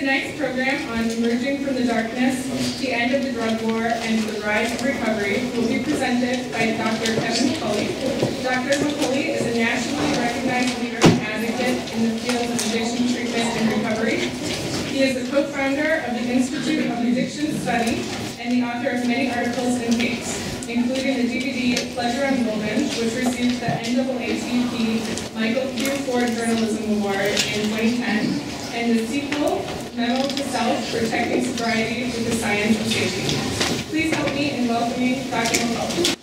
Tonight's program on emerging from the darkness, the end of the drug war, and the rise of recovery will be presented by Dr. Kevin McCauley. Dr. McCauley is a nationally recognized leader and advocate in the field of addiction treatment and recovery. He is the co-founder of the Institute of Addiction Study and the author of many articles and tapes, including the DVD Pleasure Unwoven, which received the NAACP Michael Q. Ford Journalism Award in 2010, and the sequel, Memo To Self, Protecting Sobriety with the Science of Safety. Please help me in welcoming Dr. McCauley.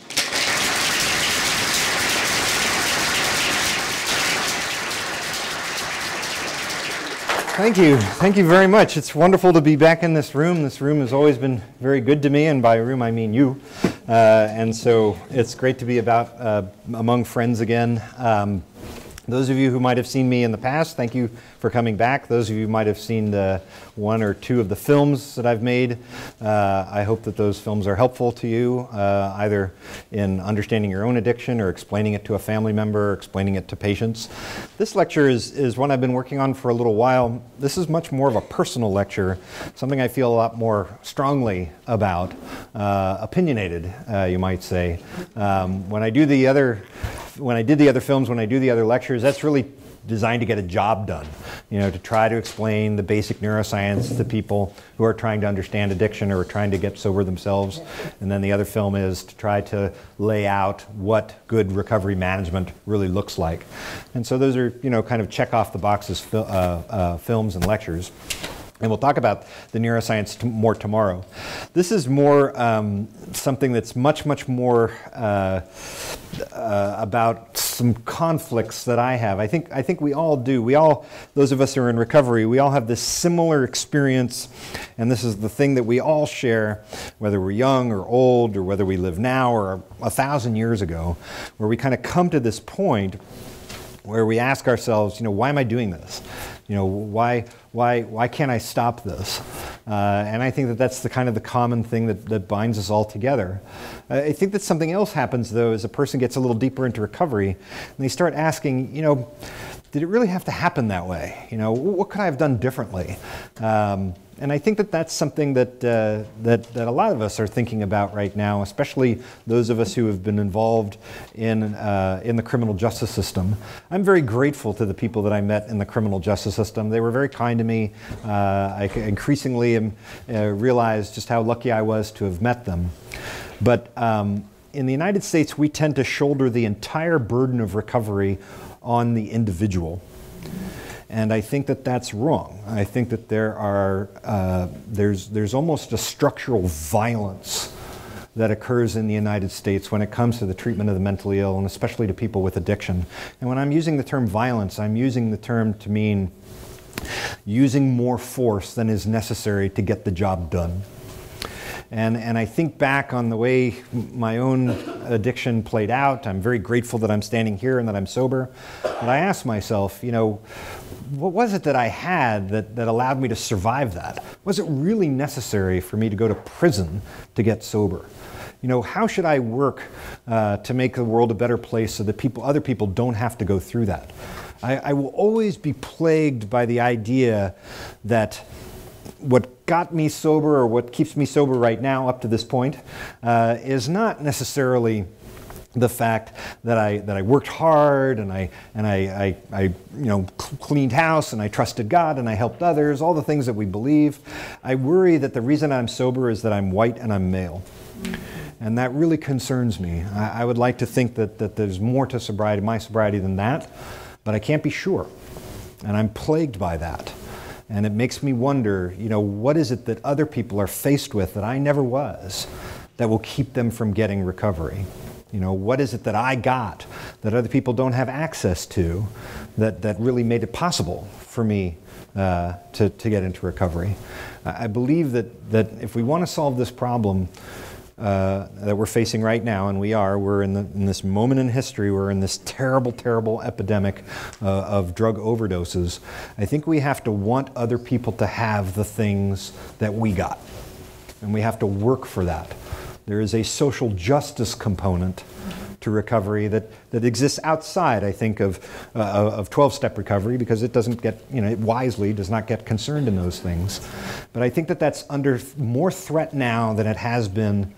Thank you. Thank you very much. It's wonderful to be back in this room. This room has always been very good to me, and by room I mean you. And so it's great to be among friends again. Those of you who might have seen me in the past, thank you for coming back. Those of you who might have seen one or two of the films that I've made, I hope that those films are helpful to you, either in understanding your own addiction or explaining it to a family member, or explaining it to patients. This lecture is one I've been working on for a little while. This is much more of a personal lecture, something I feel a lot more strongly about, opinionated, you might say. When I did the other films, when I do the other lectures, that's really designed to get a job done, to try to explain the basic neuroscience to people who are trying to understand addiction or are trying to get sober themselves. And then the other film is to try to lay out what good recovery management really looks like. And so those are, kind of check off the boxes films and lectures. And we'll talk about the neuroscience more tomorrow. This is more something that's much more about some conflicts that I have. I think we all do. Those of us who are in recovery, we all have this similar experience, and this is the thing that we all share, whether we're young or old, or whether we live now or 1,000 years ago, where we kind of come to this point where we ask ourselves, why am I doing this? Why can't I stop this? And I think that that's the kind of the common thing that binds us all together. I think that something else happens, though, as a person gets a little deeper into recovery, and they start asking, did it really have to happen that way? What could I have done differently? And I think that that's something that a lot of us are thinking about right now, especially those of us who have been involved in the criminal justice system. I'm very grateful to the people that I met in the criminal justice system. They were very kind to me. I increasingly realized just how lucky I was to have met them. But in the United States, we tend to shoulder the entire burden of recovery on the individual. And I think that that's wrong. I think that there's almost a structural violence that occurs in the United States when it comes to the treatment of the mentally ill, and especially to people with addiction. And when I'm using the term violence, I'm using the term to mean using more force than is necessary to get the job done. And I think back on the way my own addiction played out. I'm very grateful that I'm standing here and that I'm sober. But I asked myself, what was it that I had that allowed me to survive that? Was it really necessary for me to go to prison to get sober? How should I work to make the world a better place so that other people don't have to go through that? I will always be plagued by the idea that what got me sober, or what keeps me sober right now up to this point, is not necessarily the fact that I worked hard and I cleaned house and I trusted God and I helped others, all the things that we believe. I worry that the reason I'm sober is that I'm white and I'm male. And that really concerns me. I would like to think that there's more to sobriety, my sobriety, than that, but I can't be sure. And I'm plagued by that. And it makes me wonder, what is it that other people are faced with that I never was, that will keep them from getting recovery? What is it that I got that other people don't have access to that really made it possible for me to get into recovery? I believe that if we want to solve this problem that we're facing right now, and we're in this moment in history, we're in this terrible epidemic of drug overdoses, I think we have to want other people to have the things that we got. And we have to work for that. There is a social justice component to recovery that exists outside, I think, of 12-step recovery, because it doesn't get, it wisely does not get concerned in those things. But I think that that's under more threat now than it has been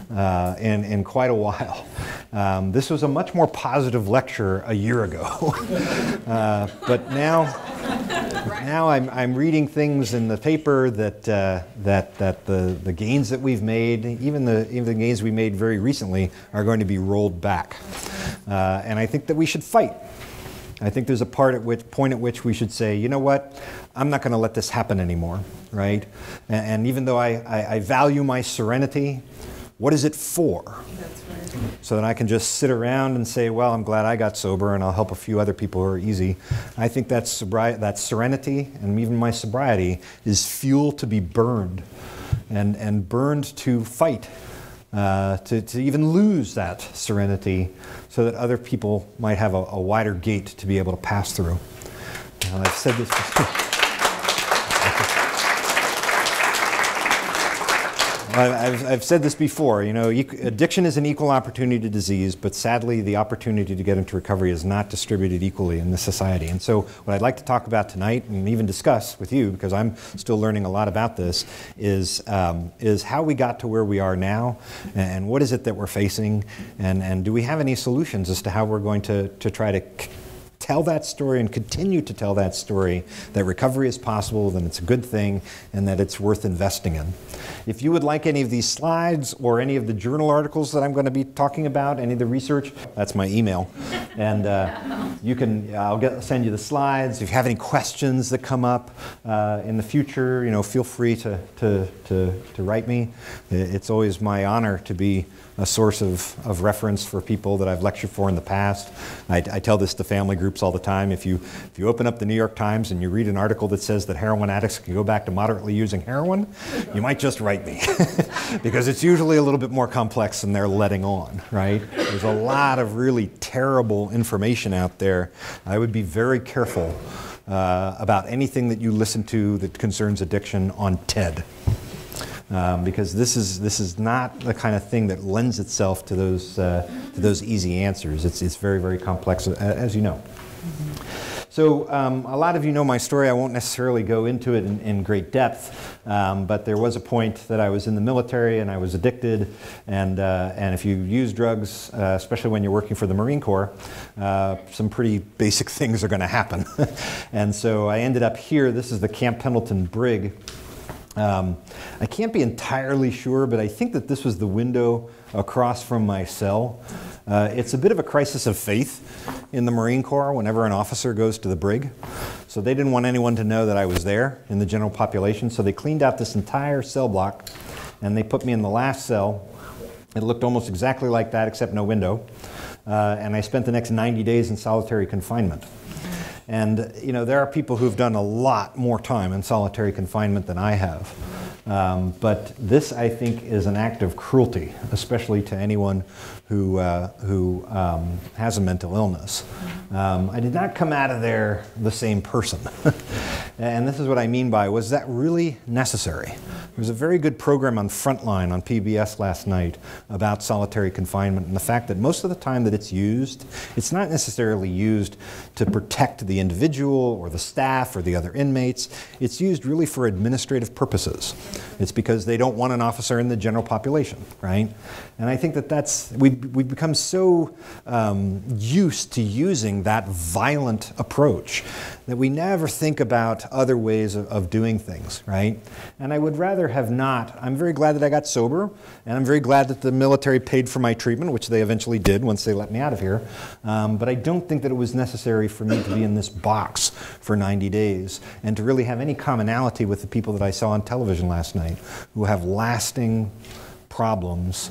in quite a while. This was a much more positive lecture a year ago. But now I'm reading things in the paper that the gains that we've made, even the gains we made very recently, are going to be rolled back. And I think that we should fight. I think there's a point at which we should say, you know what, I'm not going to let this happen anymore, right? And even though I value my serenity, what is it for? That's right. So that I can just sit around and say, well, I'm glad I got sober and I'll help a few other people who are easy. I think that serenity and even my sobriety is fuel to be burned and burned to fight, to even lose that serenity so that other people might have a wider gate to be able to pass through. And I've said this before. I've said this before, addiction is an equal opportunity disease, but sadly the opportunity to get into recovery is not distributed equally in this society. And so what I'd like to talk about tonight, and even discuss with you, because I'm still learning a lot about this, is how we got to where we are now, and what is it that we're facing, and do we have any solutions as to how we're going to try to tell that story and continue to tell that story, that recovery is possible, that it's a good thing, and that it's worth investing in. If you would like any of these slides or any of the journal articles that I'm going to be talking about, any of the research, that's my email. And I'll send you the slides. If you have any questions that come up in the future, feel free to write me. It's always my honor to be a source of reference for people that I've lectured for in the past. I tell this to family groups all the time. If you open up the New York Times and you read an article that says that heroin addicts can go back to moderately using heroin, you might just write me. Because it's usually a little bit more complex than they're letting on, right? There's a lot of really terrible information out there. I would be very careful about anything that you listen to that concerns addiction on TED. Because this is not the kind of thing that lends itself to those easy answers. It's very, very complex, as you know. So a lot of you know my story. I won't necessarily go into it in great depth, but there was a point that I was in the military and I was addicted, and if you use drugs, especially when you're working for the Marine Corps, some pretty basic things are going to happen. And so I ended up here. This is the Camp Pendleton Brig. I can't be entirely sure, but I think that this was the window across from my cell. It's a bit of a crisis of faith in the Marine Corps whenever an officer goes to the brig. So they didn't want anyone to know that I was there in the general population, so they cleaned out this entire cell block and they put me in the last cell. It looked almost exactly like that except no window. And I spent the next 90 days in solitary confinement. And there are people who've done a lot more time in solitary confinement than I have. But this, I think, is an act of cruelty, especially to anyone who has a mental illness. I did not come out of there the same person. And this is what I mean by, was that really necessary? There was a very good program on Frontline on PBS last night about solitary confinement and the fact that most of the time that it's used, it's not necessarily used to protect the individual or the staff or the other inmates. It's used really for administrative purposes. It's because they don't want an officer in the general population, right? And I think that we've become so used to using that violent approach that we never think about other ways of doing things, right? And I would rather have not. I'm very glad that I got sober, and I'm very glad that the military paid for my treatment, which they eventually did once they let me out of here. But I don't think that it was necessary for me to be in this box for 90 days and to really have any commonality with the people that I saw on television last night who have lasting problems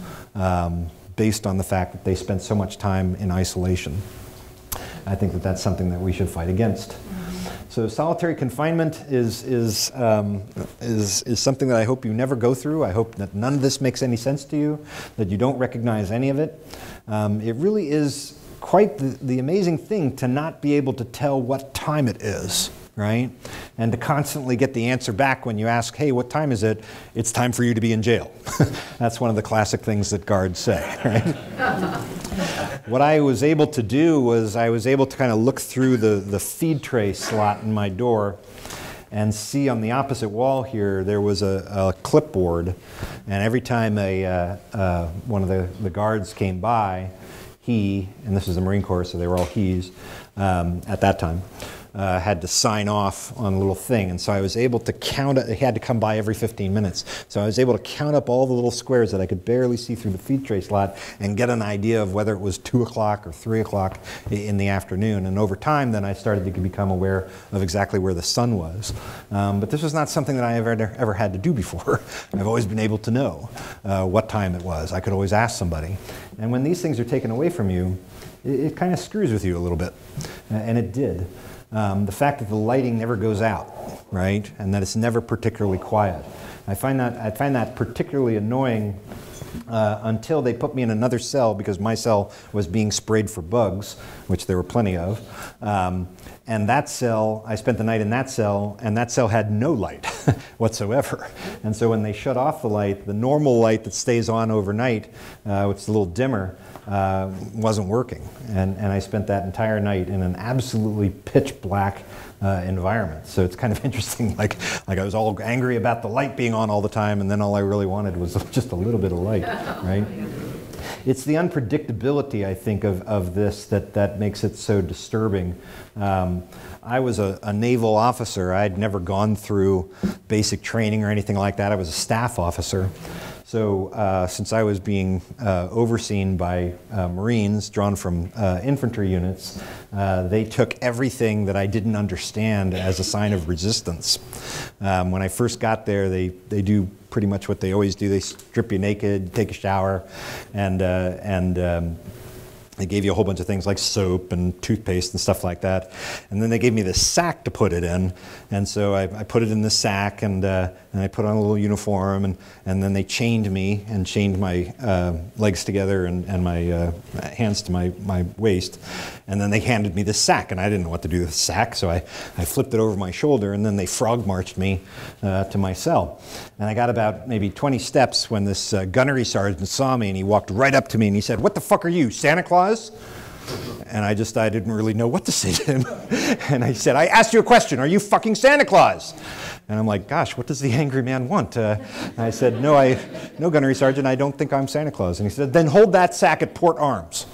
based on the fact that they spent so much time in isolation. I think that that's something that we should fight against. So solitary confinement is something that I hope you never go through. I hope that none of this makes any sense to you, that you don't recognize any of it. It really is quite the amazing thing to not be able to tell what time it is, right? And to constantly get the answer back when you ask, hey, what time is it? It's time for you to be in jail. That's one of the classic things that guards say, right? What I was able to do was I was able to kind of look through the feed tray slot in my door and see on the opposite wall here there was a clipboard, and every time one of the guards came by, he, and this was the Marine Corps, so they were all he's at that time, had to sign off on a little thing. And so I was able to count it. He had to come by every 15 minutes. So I was able to count up all the little squares that I could barely see through the feed tray slot and get an idea of whether it was 2 o'clock or 3 o'clock in the afternoon. And over time, then I started to become aware of exactly where the sun was. But this was not something that I ever had to do before. I've always been able to know what time it was. I could always ask somebody. And when these things are taken away from you, it kind of screws with you a little bit. And it did. The fact that the lighting never goes out, right, and that it's never particularly quiet. I find that particularly annoying until they put me in another cell, because my cell was being sprayed for bugs, which there were plenty of. And that cell, I spent the night in that cell, and that cell had no light whatsoever. And so when they shut off the light, the normal light that stays on overnight, which is a little dimmer, wasn't working. And I spent that entire night in an absolutely pitch black environment. So it's kind of interesting, like I was all angry about the light being on all the time, and then all I really wanted was just a little bit of light, right? It's the unpredictability, I think, of this that makes it so disturbing. I was a naval officer. I'd never gone through basic training or anything like that. I was a staff officer. So since I was being overseen by Marines drawn from infantry units, they took everything that I didn't understand as a sign of resistance. When I first got there, they do pretty much what they always do. They strip you naked, take a shower, and they gave you a whole bunch of things like soap and toothpaste and stuff like that. And then they gave me this sack to put it in. And so I put it in this sack, and I put on a little uniform, and then they chained me and chained my legs together and my hands to my waist. And then they handed me this sack, and I didn't know what to do with the sack, so I flipped it over my shoulder, and then they frog marched me to my cell. And I got about maybe 20 steps when this gunnery sergeant saw me, and he walked right up to me, and he said, "What the fuck are you, Santa Claus?" And I didn't really know what to say to him. And I said, "I asked you a question. Are you fucking Santa Claus?" And I'm like, gosh, what does the angry man want? I said, no, gunnery sergeant, I don't think I'm Santa Claus. And he said, "Then hold that sack at port arms."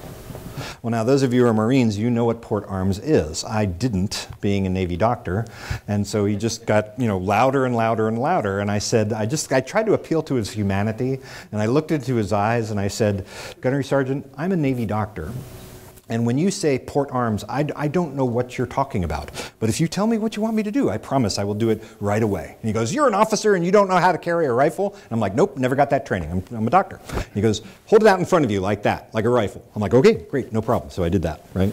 Well, now, those of you who are Marines, you know what port arms is. I didn't, being a Navy doctor. And so he just got, louder and louder and louder. And I said, I tried to appeal to his humanity. And I looked into his eyes and I said, "Gunnery sergeant, I'm a Navy doctor. And when you say port arms, I don't know what you're talking about. But if you tell me what you want me to do, I promise I will do it right away." And he goes, "You're an officer and you don't know how to carry a rifle?" And I'm like, "Nope, never got that training. I'm a doctor." He goes, "Hold it out in front of you like that, like a rifle." I'm like, "Okay, great, no problem." So I did that, right?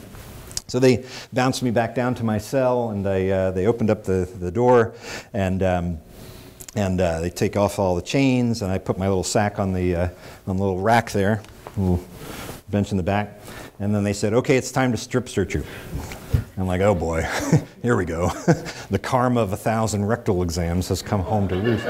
So they bounced me back down to my cell, and they opened up the door, and they take off all the chains, and I put my little sack on the little rack there, little bench in the back. And then they said, "Okay, it's time to strip search you." I'm like, oh boy, here we go. The karma of 1,000 rectal exams has come home to roost.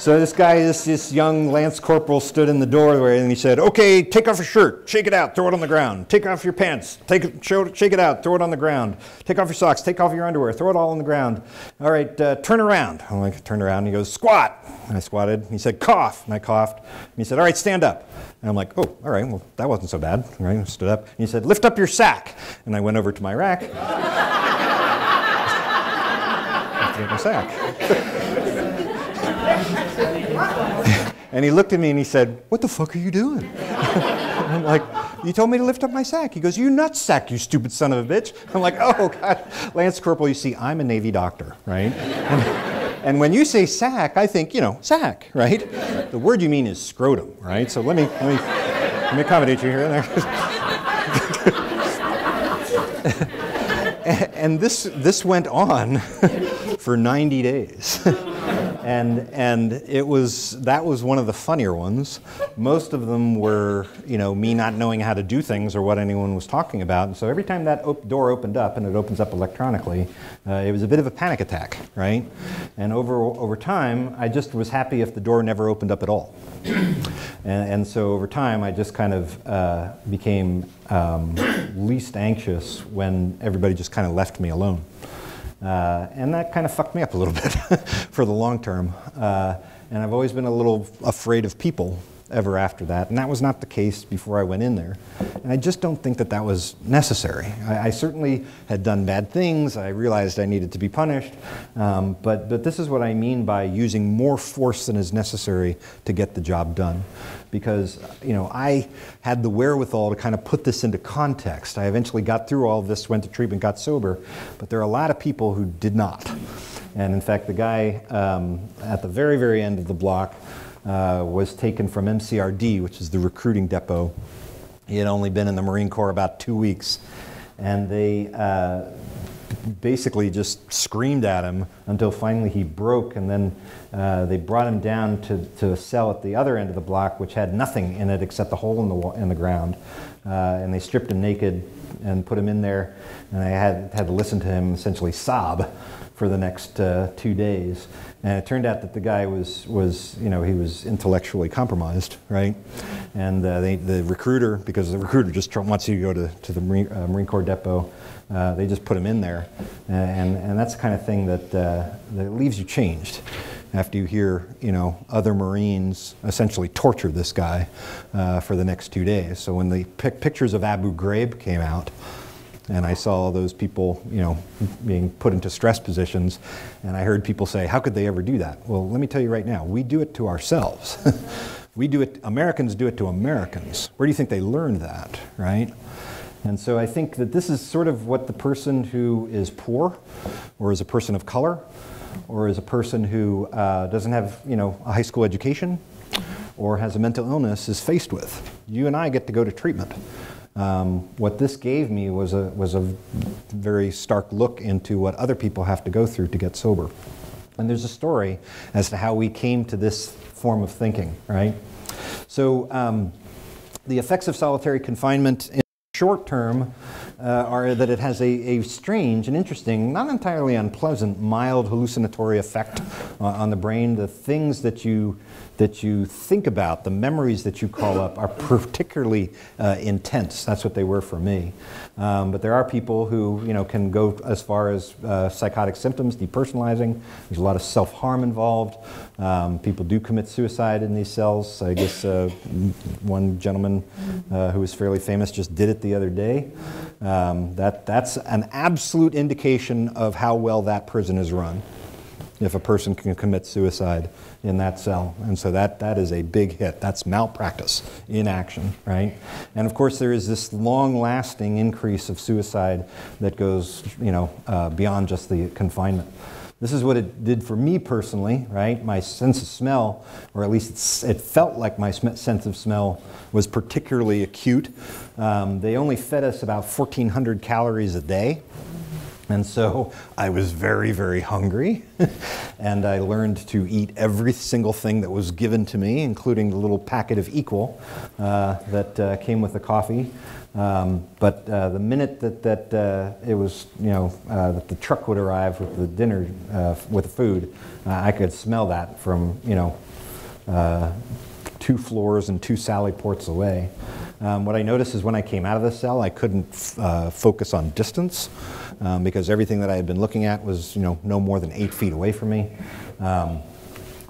So this young Lance Corporal stood in the doorway, and he said, "Okay, take off your shirt, shake it out, throw it on the ground. Take off your pants, shake it out, throw it on the ground. Take off your socks, take off your underwear, throw it all on the ground. All right, turn around." I'm like, "Turn around." And he goes, "Squat." And I squatted. And he said, "Cough." And I coughed. And he said, "All right, stand up." And I'm like, "Oh, all right, well, that wasn't so bad." Right? I stood up. And he said, "Lift up your sack." And I went over to my rack. Lifted up my sack. And he looked at me and he said, "What the fuck are you doing?" And I'm like, "You told me to lift up my sack." He goes, "You nutsack, you stupid son of a bitch." I'm like, "Oh, God." Lance Corporal, you see, I'm a Navy doctor, right? And when you say sack, I think, sack, right? The word you mean is scrotum, right? So let me accommodate you here and there. And this went on for 90 days. And that was one of the funnier ones. Most of them were, me not knowing how to do things or what anyone was talking about. And so every time that door opened up, and it opens up electronically, it was a bit of a panic attack, right? And over time, I just was happy if the door never opened up at all. And so over time, I just kind of became least anxious when everybody just kind of left me alone. And that kind of fucked me up a little bit for the long term. And I've always been a little afraid of people ever after that. And that was not the case before I went in there. And I just don't think that that was necessary. I certainly had done bad things. I realized I needed to be punished. But this is what I mean by using more force than is necessary to get the job done. Because, I had the wherewithal to kind of put this into context. I eventually got through all of this, went to treatment, got sober. But there are a lot of people who did not. And in fact, the guy at the very, very end of the block was taken from MCRD, which is the recruiting depot. He had only been in the Marine Corps about 2 weeks. And they basically just screamed at him until finally he broke. And then they brought him down to a cell at the other end of the block, which had nothing in it except a hole in the ground. And they stripped him naked and put him in there. And I had to listen to him essentially sob for the next 2 days. And it turned out that the guy was he was intellectually compromised, right? And the recruiter, because the recruiter just wants you to go to the Marine Corps depot, they just put him in there. And that's the kind of thing that leaves you changed after you hear, other Marines essentially torture this guy for the next 2 days. So when the pictures of Abu Ghraib came out, and I saw those people, being put into stress positions, and I heard people say, how could they ever do that? Well, let me tell you right now, we do it to ourselves. Americans do it to Americans. Where do you think they learned that, right? And so I think that this is sort of what the person who is poor, or is a person of color, or is a person who doesn't have, a high school education, or has a mental illness is faced with. You and I get to go to treatment. What this gave me was a very stark look into what other people have to go through to get sober. And there's a story as to how we came to this form of thinking, right? So the effects of solitary confinement in the short term are that it has a strange and interesting, not entirely unpleasant, mild hallucinatory effect on the brain. The things that you think about, the memories that you call up, are particularly intense. That's what they were for me. But there are people who can go as far as psychotic symptoms, depersonalizing. There's a lot of self-harm involved. People do commit suicide in these cells. I guess one gentleman who was fairly famous just did it the other day. That's an absolute indication of how well that prison is run, if a person can commit suicide in that cell. And so that is a big hit. That's malpractice in action, right? And of course there is this long-lasting increase of suicide that goes, beyond just the confinement. This is what it did for me personally, right? My sense of smell, or at least it felt like my sense of smell was particularly acute. They only fed us about 1,400 calories a day. And so I was very, very hungry, and I learned to eat every single thing that was given to me, including the little packet of Equal that came with the coffee. But the minute that it was, that the truck would arrive with the dinner, with the food, I could smell that from, 2 floors and 2 Sally Ports away. What I noticed is when I came out of the cell, I couldn't focus on distance because everything that I had been looking at was, no more than 8 feet away from me.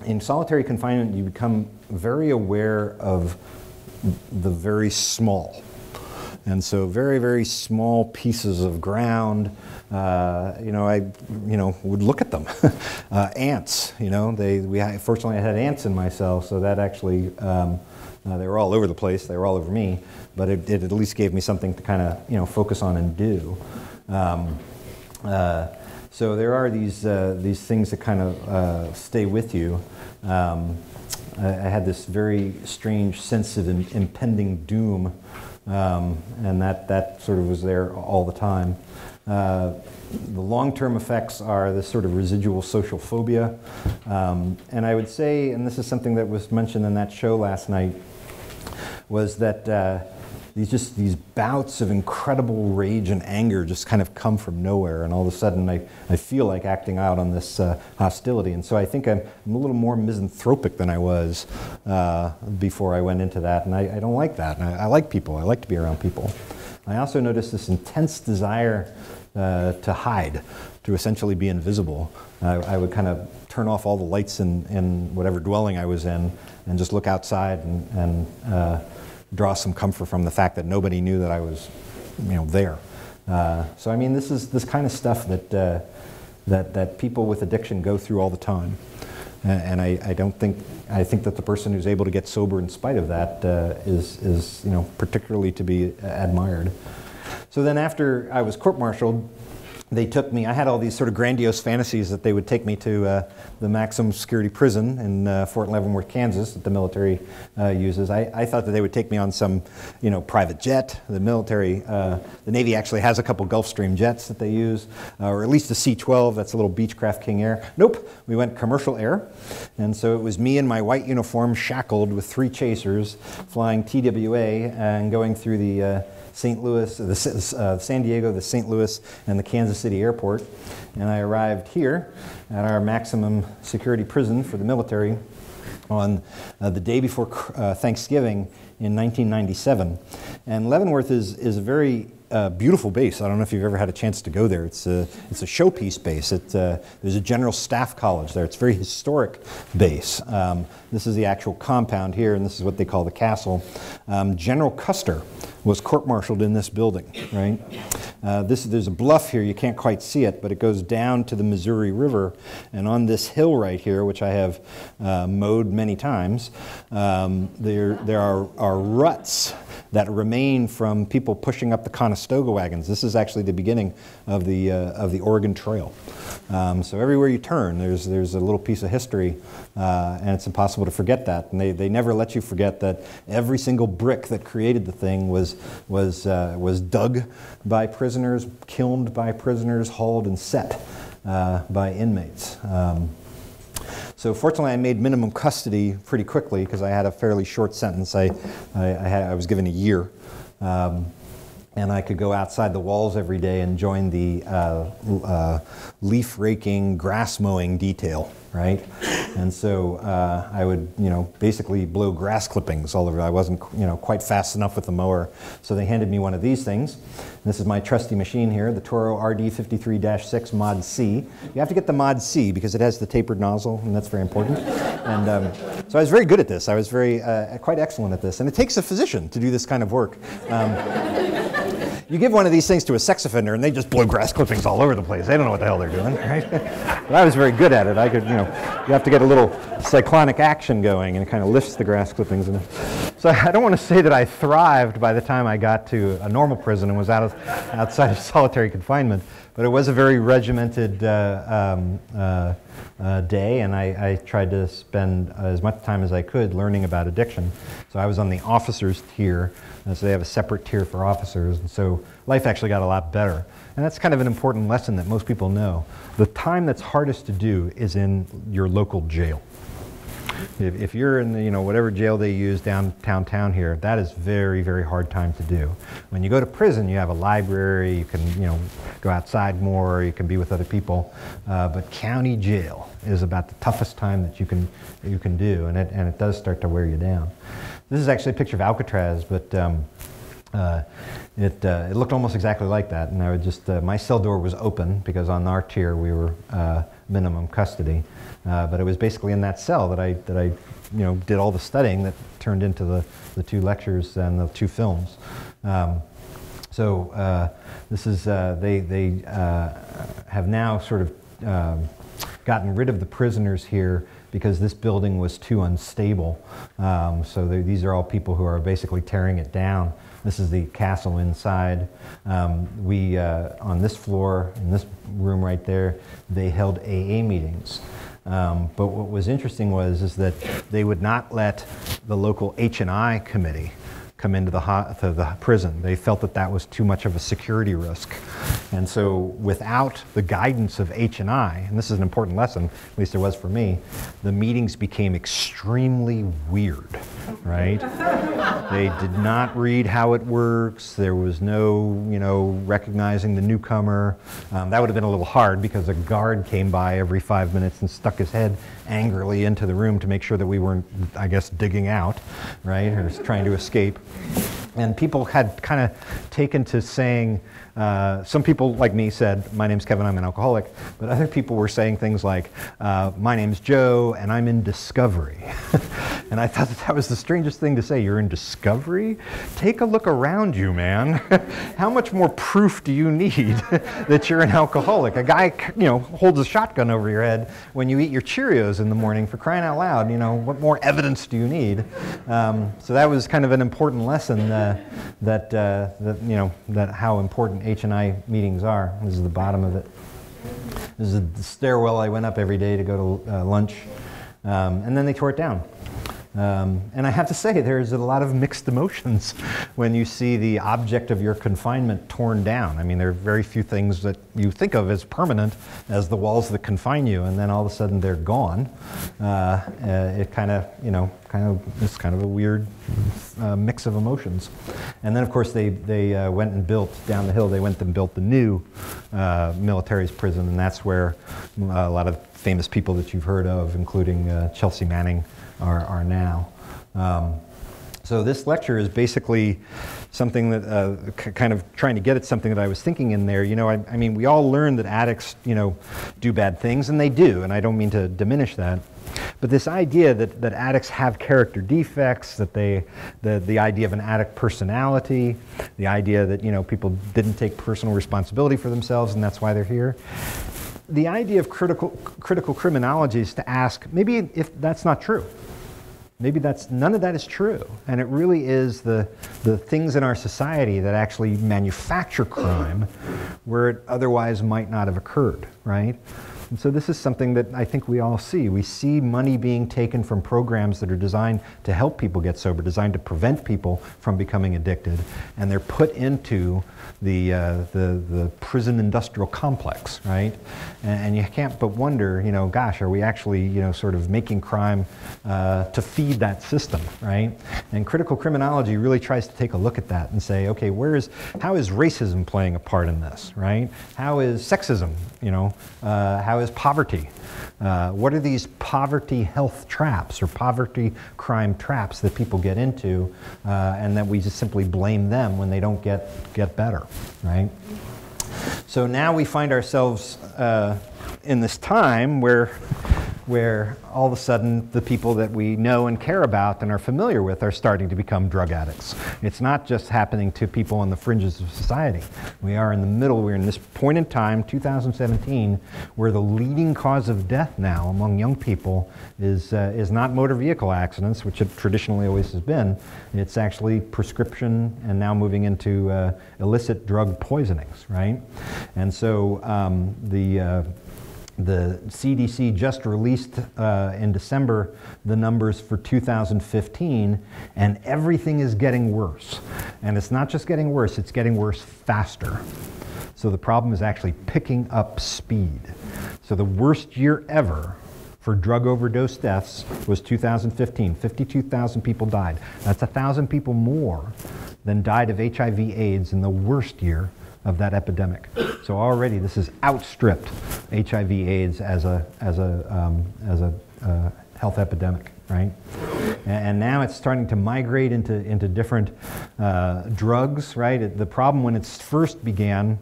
In solitary confinement, you become very aware of the very small. And so very, very small pieces of ground, I would look at them. Ants, fortunately I had ants in my cell, so that actually, they were all over the place, they were all over me, but it at least gave me something to kind of, focus on and do. So there are these things that kind of stay with you. I had this very strange sense of impending doom. And that sort of was there all the time. The long-term effects are this sort of residual social phobia. And I would say, and this is something that was mentioned in that show last night, was that these bouts of incredible rage and anger just kind of come from nowhere, and all of a sudden I feel like acting out on this hostility. And so I think I'm a little more misanthropic than I was before I went into that, and I don't like that. And I like people. I like to be around people. I also noticed this intense desire to hide, to essentially be invisible. I would kind of turn off all the lights in whatever dwelling I was in and just look outside and draw some comfort from the fact that nobody knew that I was, there. So I mean, this is this kind of stuff that people with addiction go through all the time, and I think that the person who's able to get sober in spite of that is particularly to be admired. So then after I was court-martialed, they took me, I had all these sort of grandiose fantasies that they would take me to the maximum security prison in Fort Leavenworth, Kansas, that the military uses. I thought that they would take me on some, private jet. The military, the Navy actually has a couple Gulfstream jets that they use, or at least a C-12, that's a little Beechcraft King Air. Nope, we went commercial air. And so it was me in my white uniform, shackled with 3 chasers, flying TWA and going through the St. Louis, San Diego, the St. Louis, and the Kansas City airport. And I arrived here at our maximum security prison for the military on the day before Thanksgiving in 1997. And Leavenworth is a very beautiful base. I don't know if you've ever had a chance to go there. It's a showpiece base. There's a general staff college there. It's a very historic base. This is the actual compound here, and this is what they call the castle. General Custer was court-martialed in this building, right? There's a bluff here, you can't quite see it, but it goes down to the Missouri River, and on this hill right here, which I have mowed many times, there are ruts that remain from people pushing up the Conestoga wagons. This is actually the beginning of the Oregon Trail. So everywhere you turn, there's a little piece of history, and it's impossible to forget that. And they never let you forget that every single brick that created the thing was dug by prisoners, kilned by prisoners, hauled and set by inmates. So fortunately, I made minimum custody pretty quickly because I had a fairly short sentence. I was given a year. And I could go outside the walls every day and join the leaf raking, grass mowing detail, right? And so I would, basically blow grass clippings all over. I wasn't, quite fast enough with the mower. So they handed me one of these things. This is my trusty machine here, the Toro RD53-6 Mod C. You have to get the Mod C because it has the tapered nozzle, and that's very important. And so I was very good at this. I was quite excellent at this. And it takes a physician to do this kind of work. You give one of these things to a sex offender and they just blow grass clippings all over the place. They don't know what the hell they're doing, right? But I was very good at it. I could, you have to get a little cyclonic action going and it kind of lifts the grass clippings. So I don't want to say that I thrived by the time I got to a normal prison and was outside of solitary confinement, but it was a very regimented day, and I tried to spend as much time as I could learning about addiction. So I was on the officers tier, and so they have a separate tier for officers, and so life actually got a lot better. And that's kind of an important lesson that most people know. The time that's hardest to do is in your local jail. If you're in the, whatever jail they use downtown here, that is very, very hard time to do. When you go to prison, you have a library, you can, go outside more, you can be with other people. But county jail is about the toughest time that you can do, and it does start to wear you down. This is actually a picture of Alcatraz, but it looked almost exactly like that, and I would just my cell door was open because on our tier we were minimum custody, but it was basically in that cell that I did all the studying that turned into the 2 lectures and the 2 films. So this is they have now sort of gotten rid of the prisoners here because this building was too unstable. So these are all people who are basically tearing it down. This is the castle inside. On this floor, in this room right there, they held AA meetings. But what was interesting is that they would not let the local H&I committee come into the prison. They felt that that was too much of a security risk. And so without the guidance of H&I, and this is an important lesson, at least it was for me, the meetings became extremely weird, right? They did not read how it works. There was no, you know, recognizing the newcomer. That would have been a little hard because a guard came by every 5 minutes and stuck his head angrily into the room to make sure that we weren't, I guess, digging out, right, or trying to escape. And people had kind of taken to saying, some people like me said, my name's Kevin, I'm an alcoholic, but other people were saying things like, my name's Joe and I'm in Discovery. And I thought that was the strangest thing to say. You're in Discovery? Take a look around you, man. How much more proof do you need that you're an alcoholic? A guy, you know, holds a shotgun over your head when you eat your Cheerios in the morning, for crying out loud. You know, what more evidence do you need? So that was kind of an important lesson that how important H&I meetings are. This is the bottom of it. This is the stairwell I went up every day to go to lunch, and then they tore it down. And I have to say, there's a lot of mixed emotions when you see the object of your confinement torn down. I mean, there are very few things that you think of as permanent as the walls that confine you, and then all of a sudden they're gone. It kind of, you know, it's kind of a weird mix of emotions. And then, of course, they went and built down the hill. They went and built the new military's prison, and that's where a lot of famous people that you've heard of, including Chelsea Manning, are now. So this lecture is basically something that kind of trying to get at something that I was thinking in there. You know, I mean, we all learn that addicts, you know, do bad things, and they do, and I don't mean to diminish that. But this idea that addicts have character defects, that the idea of an addict personality, the idea that, you know, people didn't take personal responsibility for themselves and that's why they're here. The idea of critical criminology is to ask, maybe if that's not true. Maybe none of that is true. And it really is the things in our society that actually manufacture crime where it otherwise might not have occurred, right? And so this is something that I think we all see. We see money being taken from programs that are designed to help people get sober, designed to prevent people from becoming addicted, and they're put into the prison industrial complex, right? And you can't but wonder, you know, gosh, are we actually, you know, sort of making crime to feed that system, right? And critical criminology really tries to take a look at that and say, okay, how is racism playing a part in this, right? How is sexism, you know, how is poverty? What are these poverty health traps or poverty crime traps that people get into and that we just simply blame them when they don't get better, right? So now we find ourselves in this time where all of a sudden the people that we know and care about and are familiar with are starting to become drug addicts. It's not just happening to people on the fringes of society. We are in the middle. We're in this point in time, 2017, where the leading cause of death now among young people is not motor vehicle accidents, which it traditionally always has been. It's actually prescription and now moving into illicit drug poisonings, right? And so the CDC just released in December the numbers for 2015, and everything is getting worse. And it's not just getting worse, it's getting worse faster. So the problem is actually picking up speed. So the worst year ever for drug overdose deaths was 2015. 52,000 people died. That's 1,000 people more than died of HIV/AIDS in the worst year of that epidemic. So already this has outstripped HIV/AIDS as a health epidemic, right? And now it's starting to migrate into different drugs, right? The problem when it first began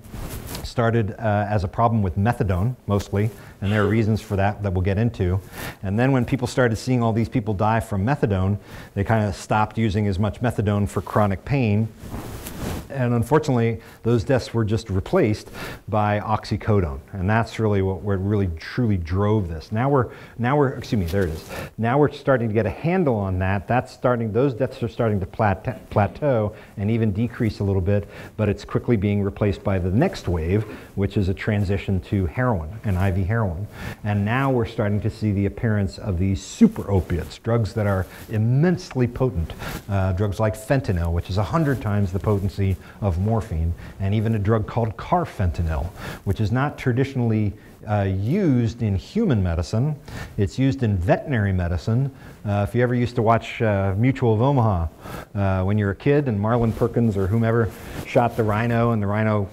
started as a problem with methadone, mostly, and there are reasons for that we'll get into. And then when people started seeing all these people die from methadone, they kind of stopped using as much methadone for chronic pain. And unfortunately, those deaths were just replaced by oxycodone, and that's really what really truly drove this. Now we're, excuse me, there it is. Now we're starting to get a handle on that. Those deaths are starting to plateau and even decrease a little bit, but it's quickly being replaced by the next wave, which is a transition to heroin and IV heroin. And now we're starting to see the appearance of these super opiates, drugs that are immensely potent, drugs like fentanyl, which is 100 times the potency of morphine, and even a drug called carfentanil, which is not traditionally used in human medicine. It's used in veterinary medicine. If you ever used to watch Mutual of Omaha when you were a kid and Marlon Perkins or whomever shot the rhino and the rhino,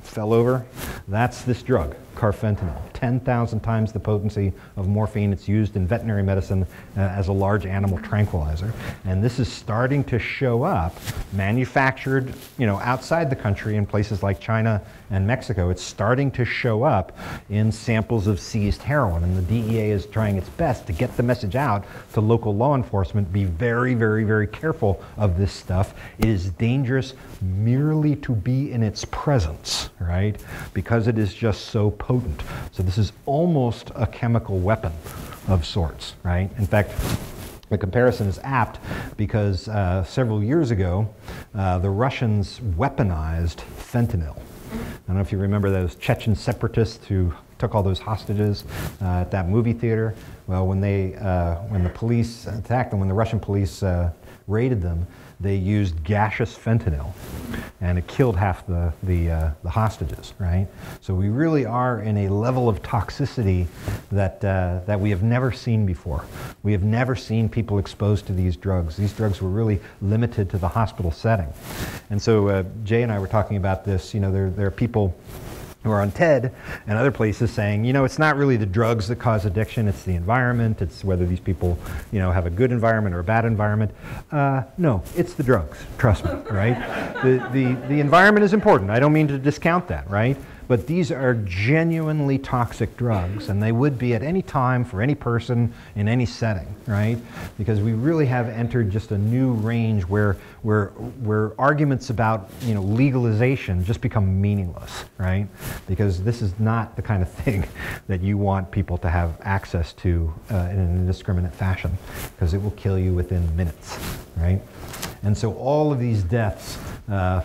fell over, that's this drug, carfentanil. 10,000 times the potency of morphine. It's used in veterinary medicine as a large animal tranquilizer. And this is starting to show up, manufactured, outside the country in places like China and Mexico. It's starting to show up in samples of seized heroin. And the DEA is trying its best to get the message out to local law enforcement. Be very, very, very careful of this stuff. It is dangerous merely to be in its presence, right? Because it is just so potent. So this is almost a chemical weapon of sorts, right? In fact, the comparison is apt because several years ago, the Russians weaponized fentanyl. I don't know if you remember those Chechen separatists who took all those hostages at that movie theater. Well, when the police attacked them, when the Russian police raided them, they used gaseous fentanyl, and it killed half the hostages, right? So we really are in a level of toxicity that we have never seen before. We have never seen people exposed to these drugs. These drugs were really limited to the hospital setting. And so Jay and I were talking about this. There are people who are on TED and other places saying, it's not really the drugs that cause addiction, it's the environment, it's whether these people, have a good environment or a bad environment. No, it's the drugs, trust me, right? The environment is important. I don't mean to discount that, right? But these are genuinely toxic drugs, and they would be at any time for any person in any setting, right? Because we really have entered just a new range where arguments about legalization just become meaningless, right? Because this is not the kind of thing that you want people to have access to in an indiscriminate fashion, because it will kill you within minutes, right? And so all of these deaths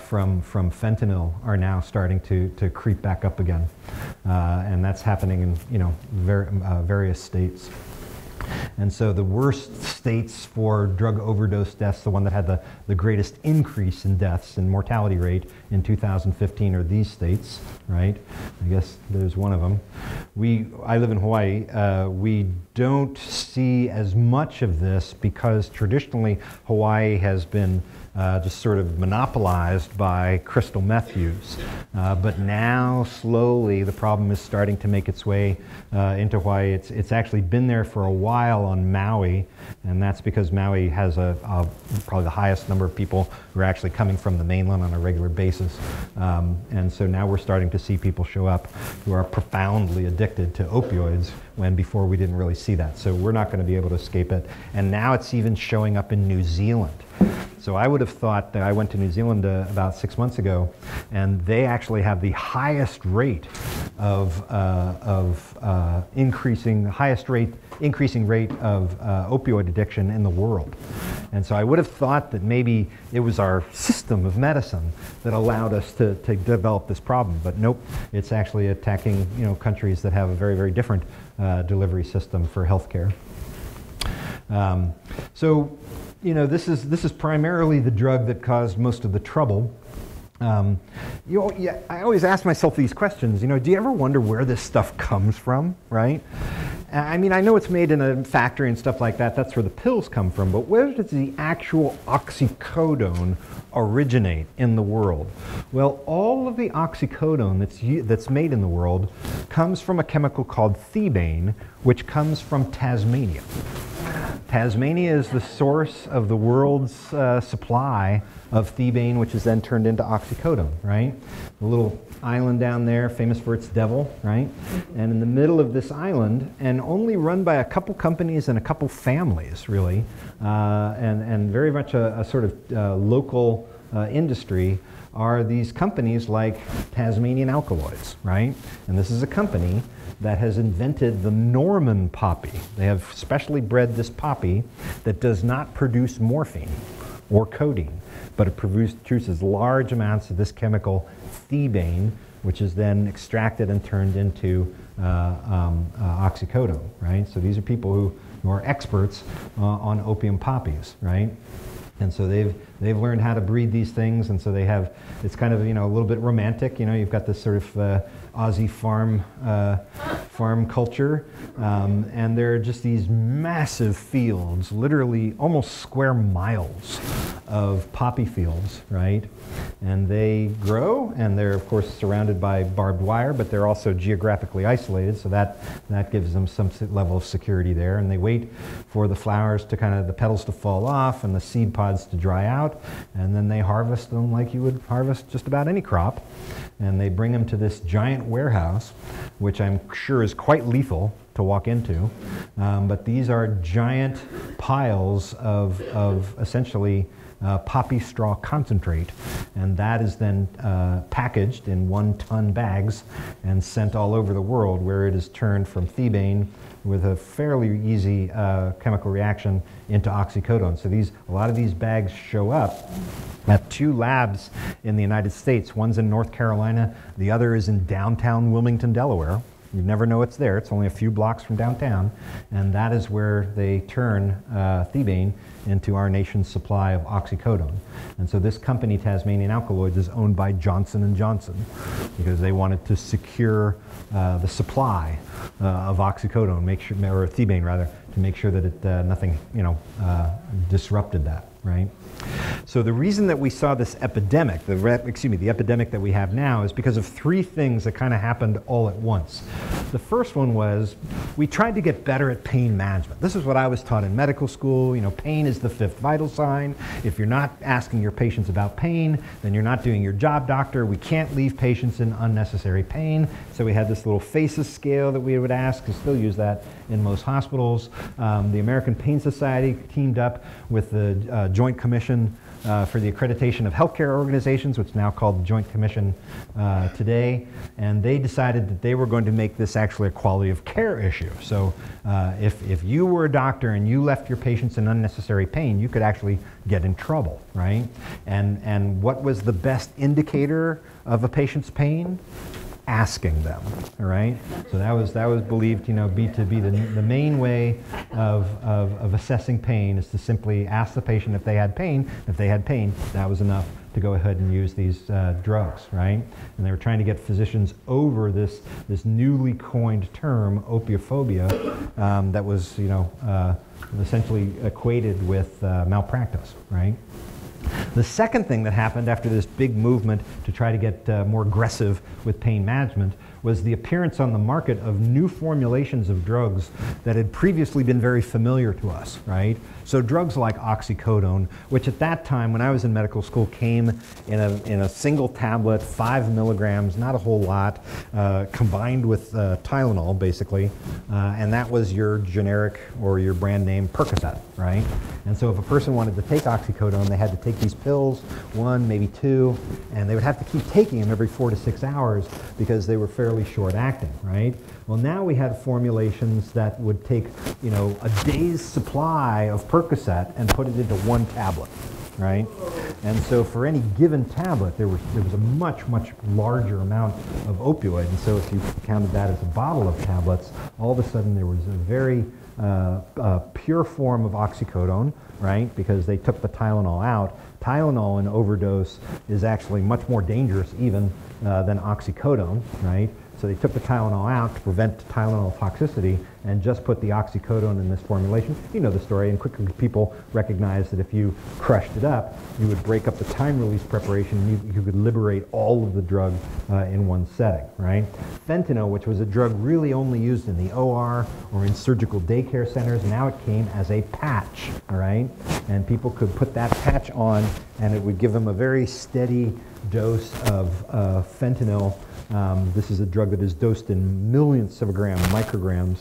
from fentanyl are now starting to creep back up again, and that's happening in various states. And so the worst states for drug overdose deaths, the one that had the greatest increase in deaths and mortality rate in 2015 are these states, right? I guess there's one of them. I live in Hawaii. We don't see as much of this because traditionally Hawaii has been just sort of monopolized by crystal meth use. But now, slowly, the problem is starting to make its way into Hawaii. It's actually been there for a while on Maui, and that's because Maui has probably the highest number of people who are actually coming from the mainland on a regular basis. And so now we're starting to see people show up who are profoundly addicted to opioids, when before we didn't really see that. So we're not going to be able to escape it. And now it's even showing up in New Zealand. So I would have thought that I went to New Zealand about 6 months ago, and they actually have the highest rate of increasing rate of opioid addiction in the world. And so I would have thought that maybe it was our system of medicine that allowed us to develop this problem, but nope, it's actually attacking countries that have a very, very different delivery system for healthcare. So this is primarily the drug that caused most of the trouble. I always ask myself these questions. Do you ever wonder where this stuff comes from, right? I mean, I know it's made in a factory and stuff like that. That's where the pills come from. But where does the actual oxycodone originate in the world? Well, all of the oxycodone that's made in the world comes from a chemical called thebaine, which comes from Tasmania. Tasmania is the source of the world's supply of thebaine, which is then turned into oxycodone, right? The little island down there, famous for its devil, right? And in the middle of this island, and only run by a couple companies and a couple families, really, and very much a sort of local industry, are these companies like Tasmanian Alkaloids, right? And this is a company that has invented the Norman poppy. They have specially bred this poppy that does not produce morphine or codeine, but it produces large amounts of this chemical thebaine, which is then extracted and turned into oxycodone, right? So these are people who are experts on opium poppies, right? And so they've learned how to breed these things, and so they have, it's kind of, you know, a little bit romantic, you know, you've got this sort of Aussie farm culture, and there are just these massive fields, literally almost square miles of poppy fields, right? And they grow, and they're of course surrounded by barbed wire, but they're also geographically isolated, so that gives them some level of security there. And they wait for the flowers to kind of, the petals to fall off and the seed pods to dry out, and then they harvest them like you would harvest just about any crop. And they bring them to this giant warehouse, which I'm sure is quite lethal to walk into. But these are giant piles of essentially poppy straw concentrate, and that is then packaged in 1-ton bags and sent all over the world, where it is turned from thebaine with a fairly easy chemical reaction into oxycodone. So a lot of these bags show up at 2 labs in the United States. One's in North Carolina, the other is in downtown Wilmington, Delaware. You never know it's there. It's only a few blocks from downtown, and that is where they turn thebaine into our nation's supply of oxycodone. And so this company, Tasmanian Alkaloids, is owned by Johnson & Johnson because they wanted to secure the supply of oxycodone, or thebaine rather, to make sure that it, nothing, you know, disrupted that, right? So the reason that we saw this epidemic, the epidemic that we have now, is because of 3 things that kind of happened all at once. The first one was we tried to get better at pain management. This is what I was taught in medical school. You know, pain is the 5th vital sign. If you're not asking your patients about pain, then you're not doing your job, doctor. We can't leave patients in unnecessary pain. So we had this little FACES scale that we would ask. We still use that in most hospitals. The American Pain Society teamed up with the Joint Commission for the Accreditation of Healthcare Organizations, which is now called the Joint Commission today, and they decided that they were going to make this actually a quality of care issue. So if you were a doctor and you left your patients in unnecessary pain, you could actually get in trouble, right? And what was the best indicator of a patient's pain? Asking them, all right? So that was believed, you know, to be the main way of assessing pain, is to simply ask the patient if they had pain. If they had pain, that was enough to go ahead and use these drugs, right? And they were trying to get physicians over this newly coined term, opiophobia, that was, you know, essentially equated with malpractice, right? The second thing that happened after this big movement to try to get more aggressive with pain management was the appearance on the market of new formulations of drugs that had previously been very familiar to us, right? So drugs like oxycodone, which at that time when I was in medical school came in a single tablet, 5 milligrams, not a whole lot, combined with Tylenol basically, and that was your generic or your brand name Percocet, right? And so if a person wanted to take oxycodone, they had to take these pills, 1, maybe 2, and they would have to keep taking them every 4 to 6 hours because they were fairly short acting, right? Well, now we had formulations that would take, you know, a day's supply of Percocet and put it into 1 tablet, right? And so for any given tablet, there was a much, much larger amount of opioid. And so if you counted that as a bottle of tablets, all of a sudden there was a very pure form of oxycodone, right? Because they took the Tylenol out. Tylenol in overdose is actually much more dangerous even than oxycodone, right? So they took the Tylenol out to prevent Tylenol toxicity and just put the oxycodone in this formulation. You know the story, and quickly people recognized that if you crushed it up, you would break up the time-release preparation and you could liberate all of the drug in one setting, right? Fentanyl, which was a drug really only used in the OR or in surgical daycare centers, now it came as a patch, all right? And people could put that patch on and it would give them a very steady dose of fentanyl. This is a drug that is dosed in millionths of a gram, micrograms,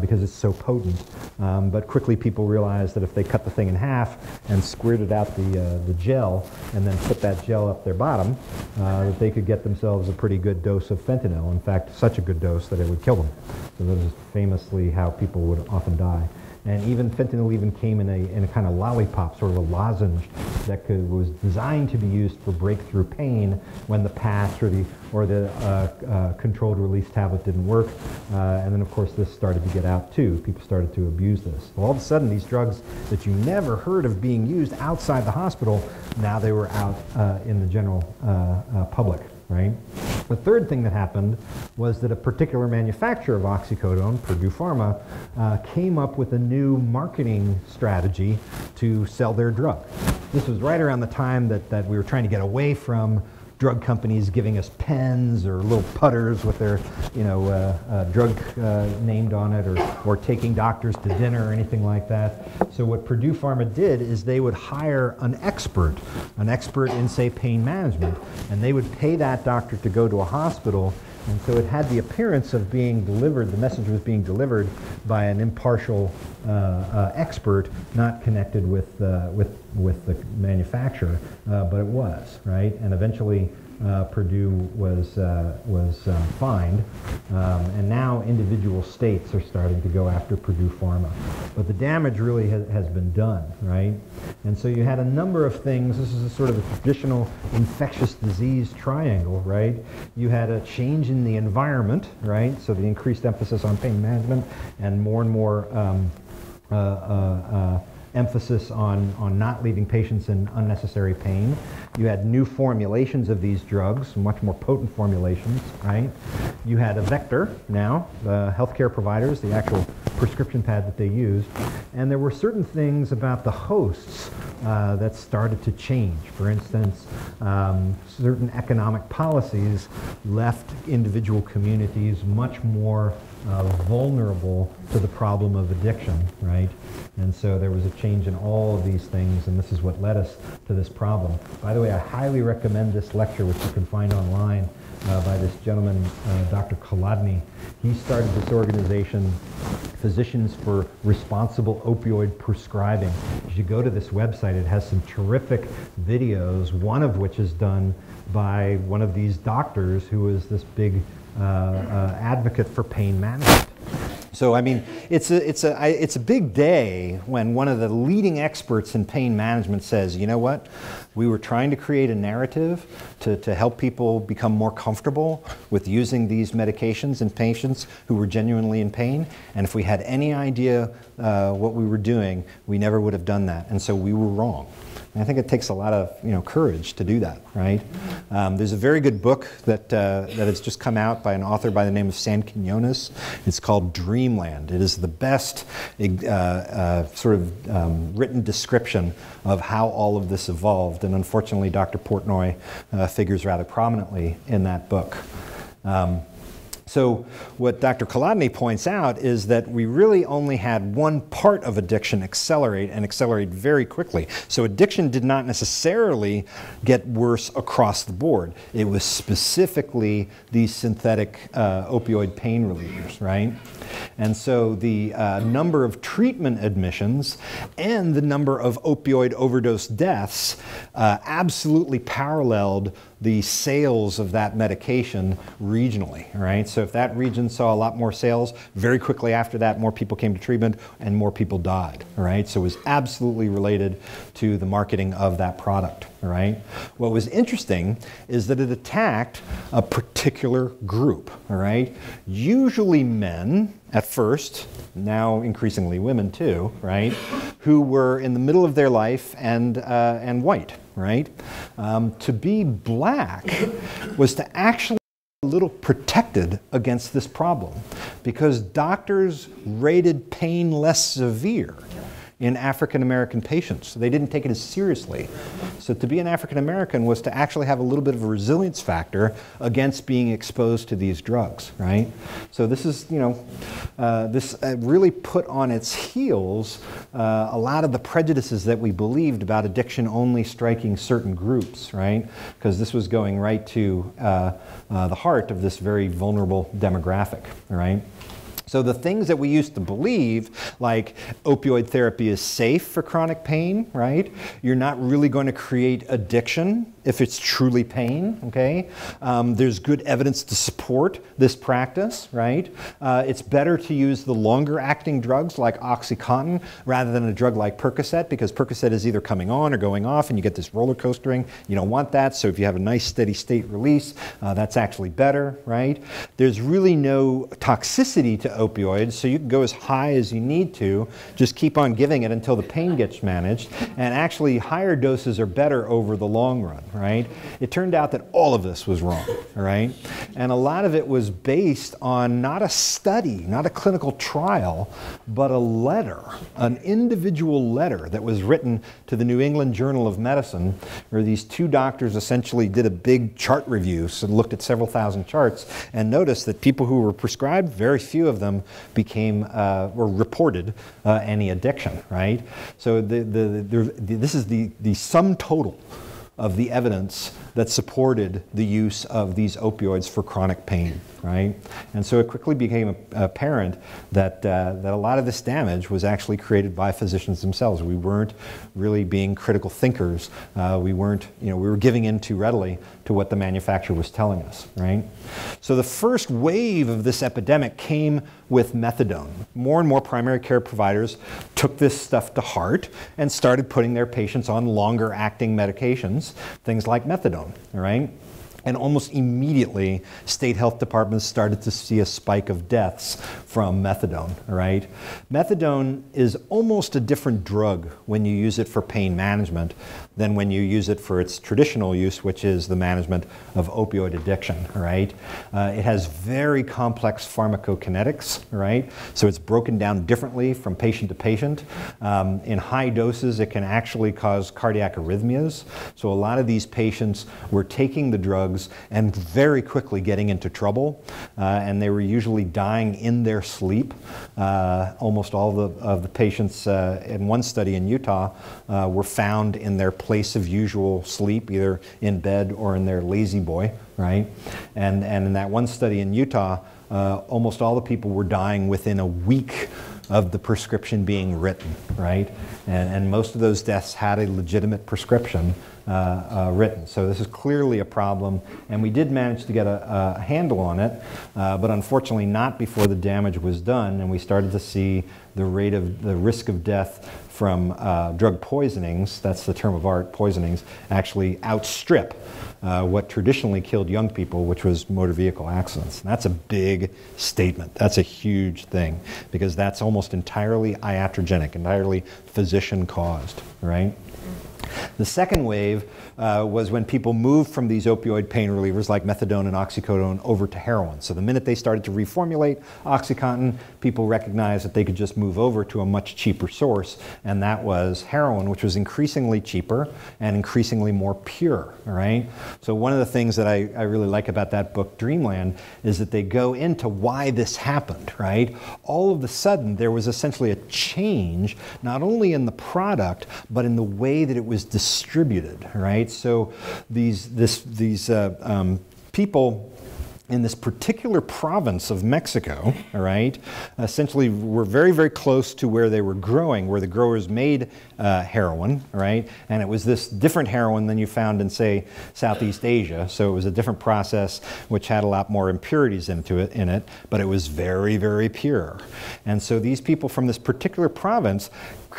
because it's so potent. But quickly people realized that if they cut the thing in half and squirted out the gel and then put that gel up their bottom, that they could get themselves a pretty good dose of fentanyl. In fact, such a good dose that it would kill them. So that is famously how people would often die. And even fentanyl even came in a kind of lollipop, sort of a lozenge that was designed to be used for breakthrough pain when the patch or the controlled release tablet didn't work. And then of course this started to get out too. People started to abuse this. All of a sudden these drugs that you never heard of being used outside the hospital, now they were out in the general public. Right? The third thing that happened was that a particular manufacturer of oxycodone, Purdue Pharma, came up with a new marketing strategy to sell their drug. This was right around the time that we were trying to get away from drug companies giving us pens or little putters with their, drug named on it, or taking doctors to dinner or anything like that. So what Purdue Pharma did is they would hire an expert in, say, pain management, and they would pay that doctor to go to a hospital. And so it had the appearance of being delivered, the message was being delivered by an impartial expert, not connected with the manufacturer, but it was, right? And eventually Purdue was fined, and now individual states are starting to go after Purdue Pharma. But the damage really has been done, right? And so you had a number of things. This is a sort of a traditional infectious disease triangle, right? You had a change in the environment, right? So the increased emphasis on pain management and more emphasis on not leaving patients in unnecessary pain. You had new formulations of these drugs, much more potent formulations, right? You had a vector now, the healthcare providers, the actual prescription pad that they used, and there were certain things about the hosts that started to change. For instance, certain economic policies left individual communities much more vulnerable to the problem of addiction, right? And so there was a change in all of these things, and this is what led us to this problem. By the way, I highly recommend this lecture, which you can find online, by this gentleman, Dr. Kolodny. He started this organization, Physicians for Responsible Opioid Prescribing. You should go to this website. It has some terrific videos, one of which is done by one of these doctors who is this big advocate for pain management. So I mean, it's a big day when one of the leading experts in pain management says, you know what, we were trying to create a narrative to help people become more comfortable with using these medications in patients who were genuinely in pain, and if we had any idea what we were doing, we never would have done that, and so we were wrong. And I think it takes a lot of courage to do that, right? There's a very good book that has just come out by an author by the name of San Quinones. It's called Dreamland. It is the best written description of how all of this evolved, and unfortunately Dr. Portnoy figures rather prominently in that book. So what Dr. Kolodny points out is that we really only had one part of addiction accelerate, and accelerate very quickly. So addiction did not necessarily get worse across the board. It was specifically these synthetic opioid pain relievers, right? And so the number of treatment admissions and the number of opioid overdose deaths absolutely paralleled the sales of that medication regionally, right? So if that region saw a lot more sales, very quickly after that, more people came to treatment and more people died, right? So it was absolutely related to the marketing of that product, right? What was interesting is that it attacked a particular group, all right? Usually men at first, now increasingly women too, right? Who were in the middle of their life and white, right? To be black was to actually be a little protected against this problem, because doctors rated pain less severe in African American patients. They didn't take it as seriously. So to be an African American was to actually have a little bit of a resilience factor against being exposed to these drugs, right? So this is, this really put on its heels a lot of the prejudices that we believed about addiction only striking certain groups, right? Because this was going right to the heart of this very vulnerable demographic, right? So the things that we used to believe, like opioid therapy is safe for chronic pain, right? You're not really going to create addiction if it's truly pain, okay? There's good evidence to support this practice, right? It's better to use the longer acting drugs like OxyContin rather than a drug like Percocet, because Percocet is either coming on or going off and you get this roller coastering. You don't want that, so if you have a nice steady state release, that's actually better, right? There's really no toxicity to opioids, so you can go as high as you need to, just keep on giving it until the pain gets managed, and actually higher doses are better over the long run, right? It turned out that all of this was wrong, all right? And a lot of it was based on not a study, not a clinical trial, but a letter, an individual letter that was written to the New England Journal of Medicine, where these two doctors essentially did a big chart review, so looked at several thousand charts, and noticed that people who were prescribed, very few of them were reported any addiction, right? So this is the sum total of the evidence that supported the use of these opioids for chronic pain, right? And so it quickly became apparent that a lot of this damage was actually created by physicians themselves. We weren't really being critical thinkers. We were giving in too readily to what the manufacturer was telling us, right? So the first wave of this epidemic came with methadone. More and more primary care providers took this stuff to heart and started putting their patients on longer acting medications, things like methadone, all right? And almost immediately, state health departments started to see a spike of deaths from methadone, all right? Methadone is almost a different drug when you use it for pain management than when you use it for its traditional use, which is the management of opioid addiction, all right? It has very complex pharmacokinetics, all right? So it's broken down differently from patient to patient. In high doses, it can actually cause cardiac arrhythmias. So a lot of these patients were taking the drug and very quickly getting into trouble, and they were usually dying in their sleep. Almost all of the patients in one study in Utah were found in their place of usual sleep, either in bed or in their lazy boy, right? And in that one study in Utah, almost all the people were dying within a week of the prescription being written, right? And most of those deaths had a legitimate prescription written. So this is clearly a problem, and we did manage to get a handle on it, but unfortunately not before the damage was done, and we started to see the risk of death from drug poisonings, that's the term of art, poisonings, actually outstrip what traditionally killed young people, which was motor vehicle accidents. And that's a big statement. That's a huge thing, because that's almost entirely iatrogenic, entirely physician caused, right? The second wave was when people moved from these opioid pain relievers like methadone and oxycodone over to heroin. So the minute they started to reformulate OxyContin, people recognized that they could just move over to a much cheaper source, and that was heroin, which was increasingly cheaper and increasingly more pure, all right? So one of the things that I really like about that book, Dreamland, is that they go into why this happened, right? All of a sudden, there was essentially a change, not only in the product, but in the way that it was distributed, right? So these people in this particular province of Mexico, all right, essentially were very, very close to where they were growing, where the growers made heroin, all right, and it was this different heroin than you found in, say, Southeast Asia. So it was a different process which had a lot more impurities in it, but it was very, very pure. And so these people from this particular province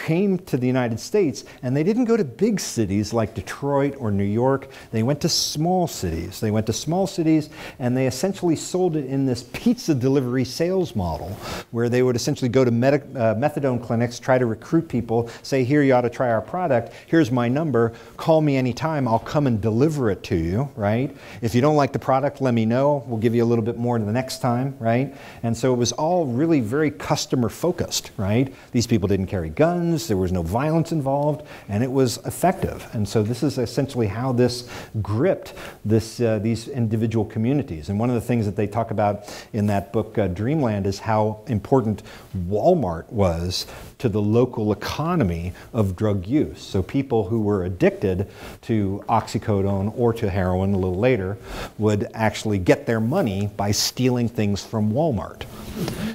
came to the United States, and they didn't go to big cities like Detroit or New York. They went to small cities. They went to small cities, and they essentially sold it in this pizza delivery sales model, where they would essentially go to methadone clinics, try to recruit people, say, here, you ought to try our product. Here's my number. Call me anytime. I'll come and deliver it to you, right? If you don't like the product, let me know. We'll give you a little bit more the next time, right? And so it was all really very customer focused, right? These people didn't carry guns. There was no violence involved, and it was effective. And so this is essentially how this gripped these individual communities. And one of the things that they talk about in that book, Dreamland, is how important Walmart was to the local economy of drug use. So people who were addicted to oxycodone or to heroin a little later would actually get their money by stealing things from Walmart.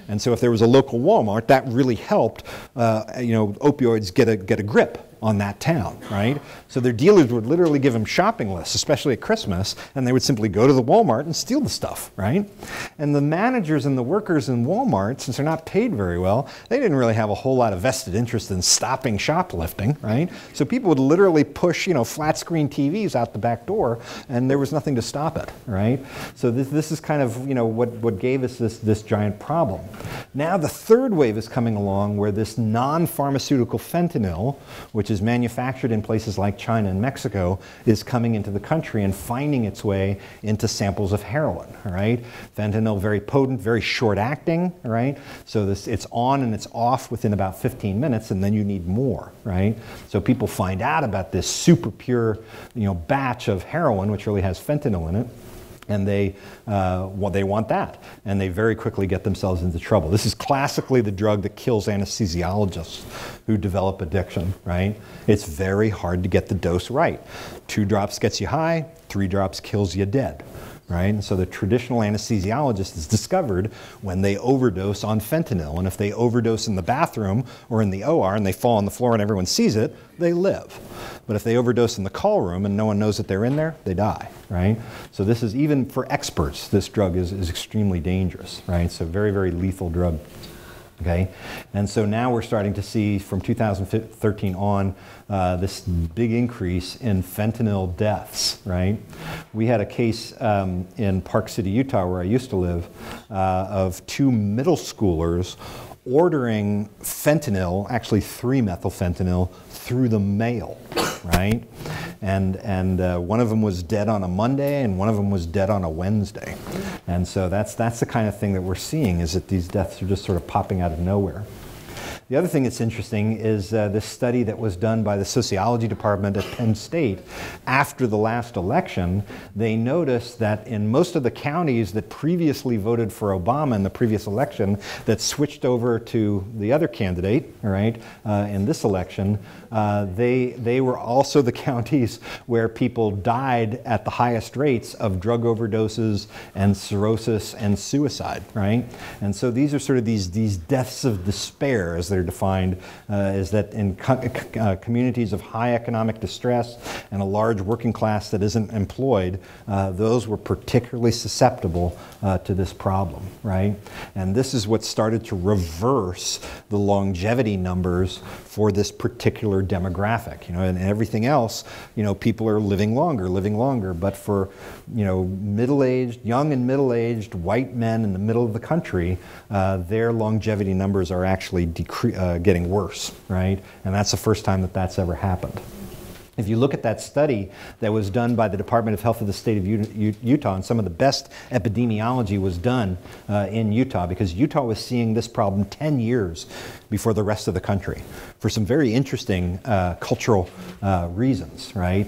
And so if there was a local Walmart, that really helped, opioids get a grip on that town, right? So their dealers would literally give them shopping lists, especially at Christmas, and they would simply go to the Walmart and steal the stuff, right? And the managers and the workers in Walmart, since they're not paid very well, they didn't really have a whole lot of vested interest in stopping shoplifting, right? So people would literally push, flat screen TVs out the back door, and there was nothing to stop it, right? So this is kind of, what gave us this giant problem. Now the third wave is coming along where this non-pharmaceutical fentanyl, which is manufactured in places like China and Mexico, is coming into the country and finding its way into samples of heroin, all right? Fentanyl, very potent, very short acting, all right? So it's on and it's off within about 15 minutes, and then you need more, right? So people find out about this super pure, batch of heroin, which really has fentanyl in it, and they want that, and they very quickly get themselves into trouble. This is classically the drug that kills anesthesiologists who develop addiction, right? It's very hard to get the dose right. 2 drops gets you high, 3 drops kills you dead, right? And so the traditional anesthesiologist is discovered when they overdose on fentanyl, and if they overdose in the bathroom or in the OR and they fall on the floor and everyone sees it, they live. But if they overdose in the call room and no one knows that they're in there, they die, right? So this is, even for experts, this drug is extremely dangerous, right? So very, very lethal drug. Okay, and so now we're starting to see from 2013 on this big increase in fentanyl deaths, right? We had a case in Park City, Utah, where I used to live, of 2 middle schoolers ordering fentanyl, actually 3-methylfentanyl, through the mail, right? And one of them was dead on a Monday, and one of them was dead on a Wednesday. And so that's the kind of thing that we're seeing, is that these deaths are just sort of popping out of nowhere. The other thing that's interesting is this study that was done by the sociology department at Penn State after the last election. They noticed that in most of the counties that previously voted for Obama in the previous election that switched over to the other candidate, all right, in this election, they were also the counties where people died at the highest rates of drug overdoses and cirrhosis and suicide, right? And so these are sort of these deaths of despair, as they're defined, is that in communities of high economic distress and a large working class that isn't employed, those were particularly susceptible to this problem, right? And this is what started to reverse the longevity numbers for this particular demographic, and everything else, people are living longer, but for, middle-aged, young and middle-aged white men in the middle of the country, their longevity numbers are actually getting worse, right? And that's the first time that that's ever happened. If you look at that study that was done by the Department of Health of the state of Utah, and some of the best epidemiology was done in Utah, because Utah was seeing this problem 10 years before the rest of the country for some very interesting cultural reasons, right?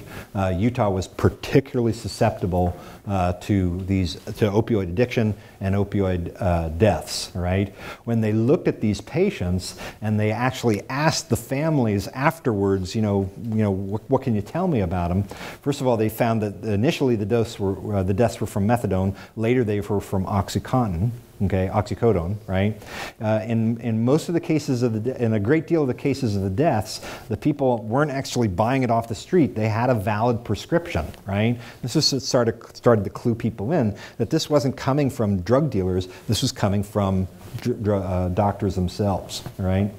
Utah was particularly susceptible to opioid addiction and opioid deaths, right? When they looked at these patients and they actually asked the families afterwards, what can you tell me about them? First of all, they found that initially the deaths were from methadone. Later they were from OxyContin. Okay, oxycodone, right? In most of the cases in a great deal of the cases of the deaths, the people weren't actually buying it off the street. They had a valid prescription, right? This was started to clue people in that this wasn't coming from drug dealers. This was coming from doctors themselves, right?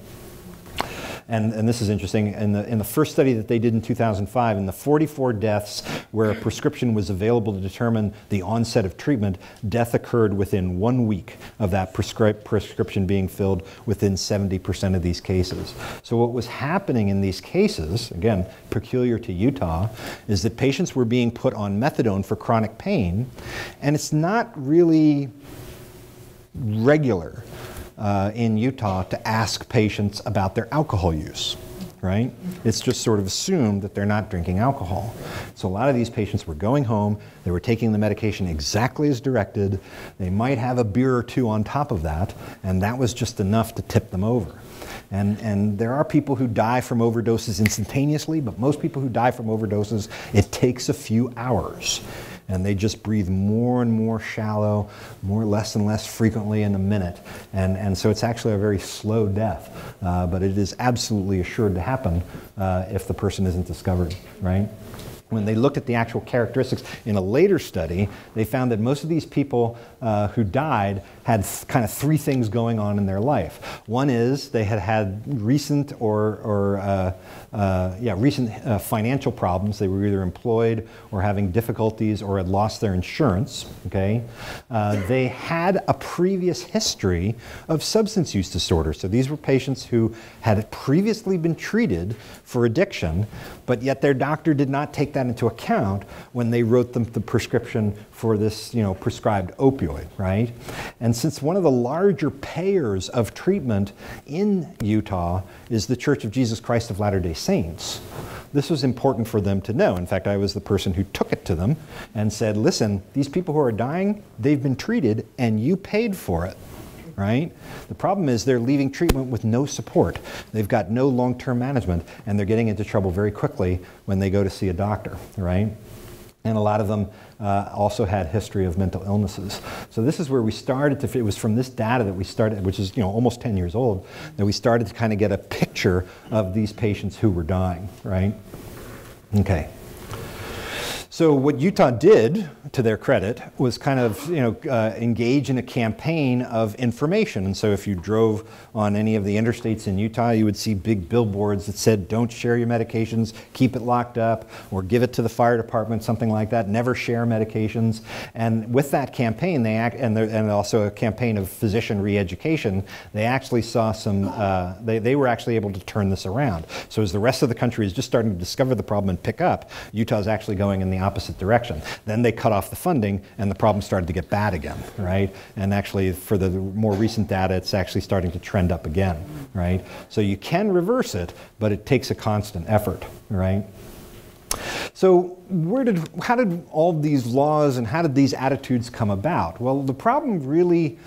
And this is interesting. In the first study that they did in 2005, in the 44 deaths where a prescription was available to determine the onset of treatment, death occurred within 1 week of that prescription being filled within 70% of these cases. So what was happening in these cases, again, peculiar to Utah, is that patients were being put on methadone for chronic pain, and it's not really regular in Utah to ask patients about their alcohol use. right? It's just sort of assumed that they're not drinking alcohol. So a lot of these patients were going home, they were taking the medication exactly as directed, they might have a beer or two on top of that, and that was just enough to tip them over. And there are people who die from overdoses instantaneously, but most people who die from overdoses, it takes a few hours. And they just breathe more and more shallow, less and less frequently in a minute. And so it's actually a very slow death, but it is absolutely assured to happen if the person isn't discovered, right? When they looked at the actual characteristics in a later study, they found that most of these people who died had kind of three things going on in their life. One is they had recent recent financial problems. They were either employed or having difficulties or had lost their insurance. Okay, they had a previous history of substance use disorder. So these were patients who had previously been treated for addiction, but yet their doctor did not take that into account when they wrote them the prescription for this, prescribed opioid, right? And since one of the larger payers of treatment in Utah is the Church of Jesus Christ of Latter-day Saints, this was important for them to know. In fact, I was the person who took it to them and said, listen, these people who are dying, they've been treated and you paid for it. Right? The problem is they're leaving treatment with no support. They've got no long-term management, and they're getting into trouble very quickly when they go to see a doctor, right? And a lot of them also had history of mental illnesses. So this is where we started to, it was from this data that we started, which is almost 10 years old, that we started to kind of get a picture of these patients who were dying, right? Okay. So what Utah did, to their credit, was kind of engage in a campaign of information. And so if you drove on any of the interstates in Utah, you would see big billboards that said, don't share your medications, keep it locked up, or give it to the fire department, something like that, never share medications. And with that campaign, and also a campaign of physician re-education, they actually saw some, they were actually able to turn this around. So as the rest of the country is just starting to discover the problem and pick up, Utah's actually going in the opposite direction. Then they cut off the funding and the problem started to get bad again, right? And actually for the more recent data, it's actually starting to trend up again, right? So you can reverse it, but it takes a constant effort, right? So how did all these laws and how did these attitudes come about? Well, the problem really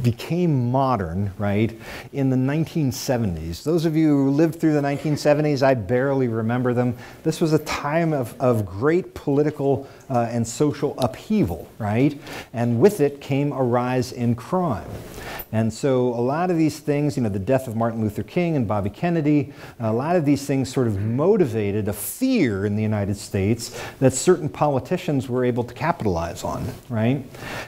became modern, right, in the 1970s. Those of you who lived through the 1970s, I barely remember them. This was a time of great political and social upheaval, right? And with it came a rise in crime. And so a lot of these things, the death of Martin Luther King and Bobby Kennedy, a lot of these things sort of motivated a fear in the United States that certain politicians were able to capitalize on, right?